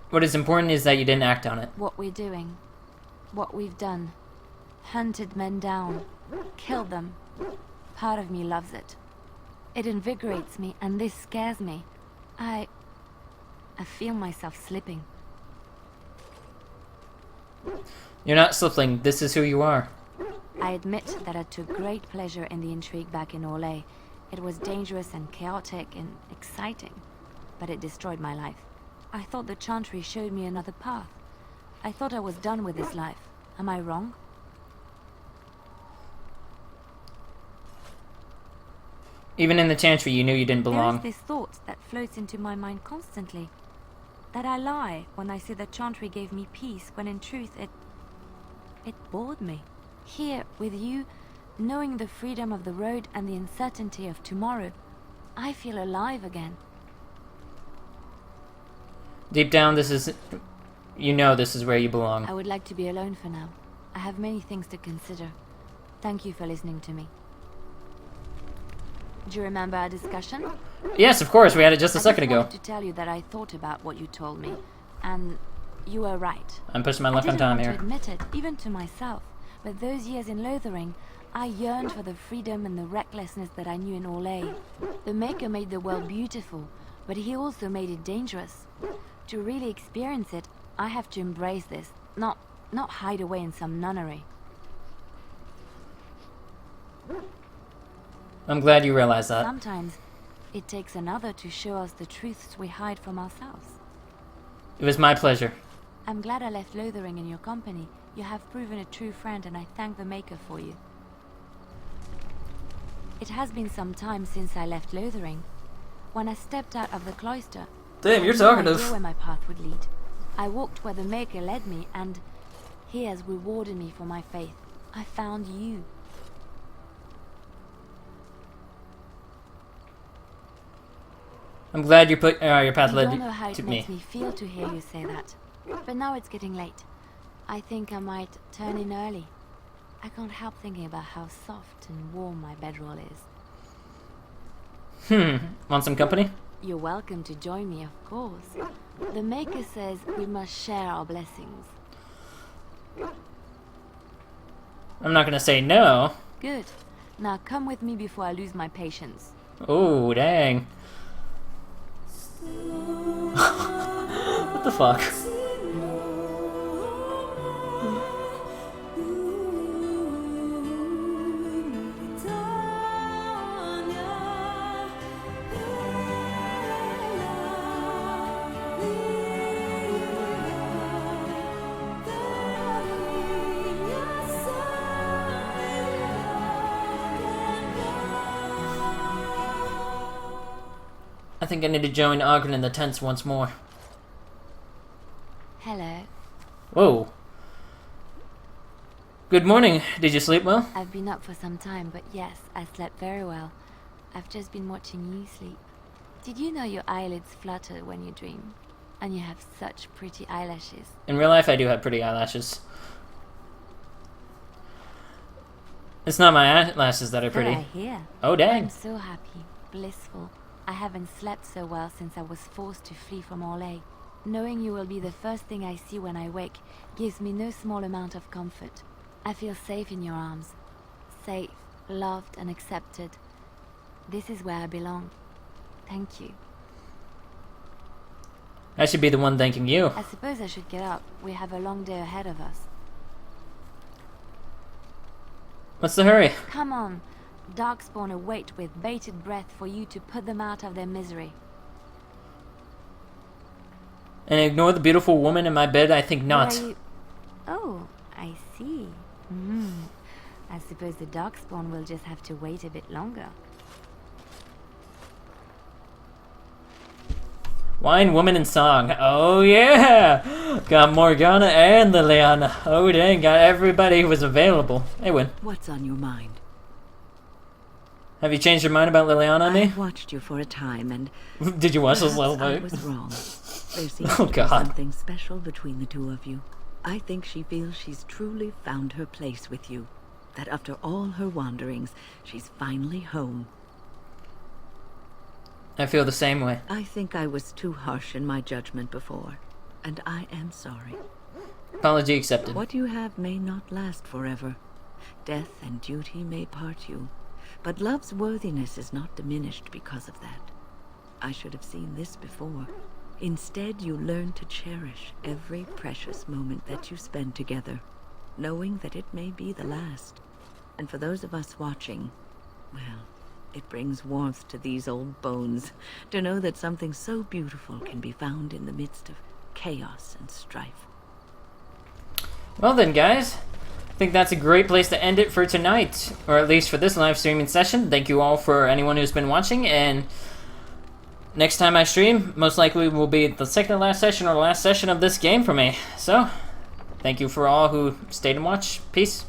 What is important is that you didn't act on it. What we're doing, what we've done, hunted men down, killed them. Part of me loves it. It invigorates me, and this scares me. I feel myself slipping. You're not slipping. This is who you are. I admit that I took great pleasure in the intrigue back in Orlais. It was dangerous and chaotic and exciting, but it destroyed my life. I thought the Chantry showed me another path. I thought I was done with this life. Am I wrong? Even in the Chantry, you knew you didn't belong. There is this thought that floats into my mind constantly. That I lie when I say the Chantry gave me peace, when in truth it bored me. Here, with you, knowing the freedom of the road and the uncertainty of tomorrow, I feel alive again. Deep down, this is... You know this is where you belong. I would like to be alone for now. I have many things to consider. Thank you for listening to me. Do you remember our discussion? Yes, of course. We had it just a second ago. I wanted to tell you that I thought about what you told me, and you were right. I'm pushing my luck on time here. I didn't want to admit it, even to myself. But those years in Lothering, I yearned for the freedom and the recklessness that I knew in Orlais. The Maker made the world beautiful, but he also made it dangerous. To really experience it, I have to embrace this, not hide away in some nunnery. I'm glad you realize that. Sometimes it takes another to show us the truths we hide from ourselves. It was my pleasure. I'm glad I left Lothering in your company. You have proven a true friend, and I thank the Maker for you. It has been some time since I left Lothering. When I stepped out of the cloister, damn, you're I had no talkative. idea where my path would lead. I walked where the Maker led me, and he has rewarded me for my faith. I found you. I'm glad you put your path You led don't know how to it me. makes me feel to hear you say that. But now it's getting late. I think I might turn in early. I can't help thinking about how soft and warm my bedroll is. Want some company? You're welcome to join me, of course. The Maker says we must share our blessings. I'm not gonna say no. Good. Now come with me before I lose my patience. Oh, dang. What the fuck? I think I need to join Ogren in the tents once more. Hello. Whoa. Good morning. Did you sleep well? I've been up for some time, but yes, I slept very well. I've just been watching you sleep. Did you know your eyelids flutter when you dream? And you have such pretty eyelashes. In real life, I do have pretty eyelashes. It's not my eyelashes that are pretty. I hear. Oh, dang. I'm so happy, blissful. I haven't slept so well since I was forced to flee from Orlais. Knowing you will be the first thing I see when I wake gives me no small amount of comfort. I feel safe in your arms. Safe, loved and accepted. This is where I belong. Thank you. I should be the one thanking you. I suppose I should get up. We have a long day ahead of us. What's the hurry? Come on. Darkspawn await with bated breath for you to put them out of their misery. And ignore the beautiful woman in my bed? I think not. What are you... Oh, I see. Hmm. I suppose the Darkspawn will just have to wait a bit longer. Wine, woman, and song. Oh yeah! Got Morgana and Liliana. Oh dang, got everybody who was available. Hey, Win. What's on your mind? Have you changed your mind about Liliana and me? I watched you for a time and... Did you watch this last I night? was wrong. There seems Oh, to be God. something special between the two of you. I think she feels she's truly found her place with you. That after all her wanderings, she's finally home. I feel the same way. I think I was too harsh in my judgment before, and I am sorry. Apology accepted. What you have may not last forever. Death and duty may part you, but love's worthiness is not diminished because of that. I should have seen this before. Instead, you learn to cherish every precious moment that you spend together, knowing that it may be the last. And for those of us watching, well, it brings warmth to these old bones to know that something so beautiful can be found in the midst of chaos and strife. Well then, guys, I think that's a great place to end it for tonight, or at least for this live streaming session. Thank you all for anyone who's been watching, and next time I stream, most likely will be the second to last session or last session of this game for me. So, thank you for all who stayed and watched. Peace.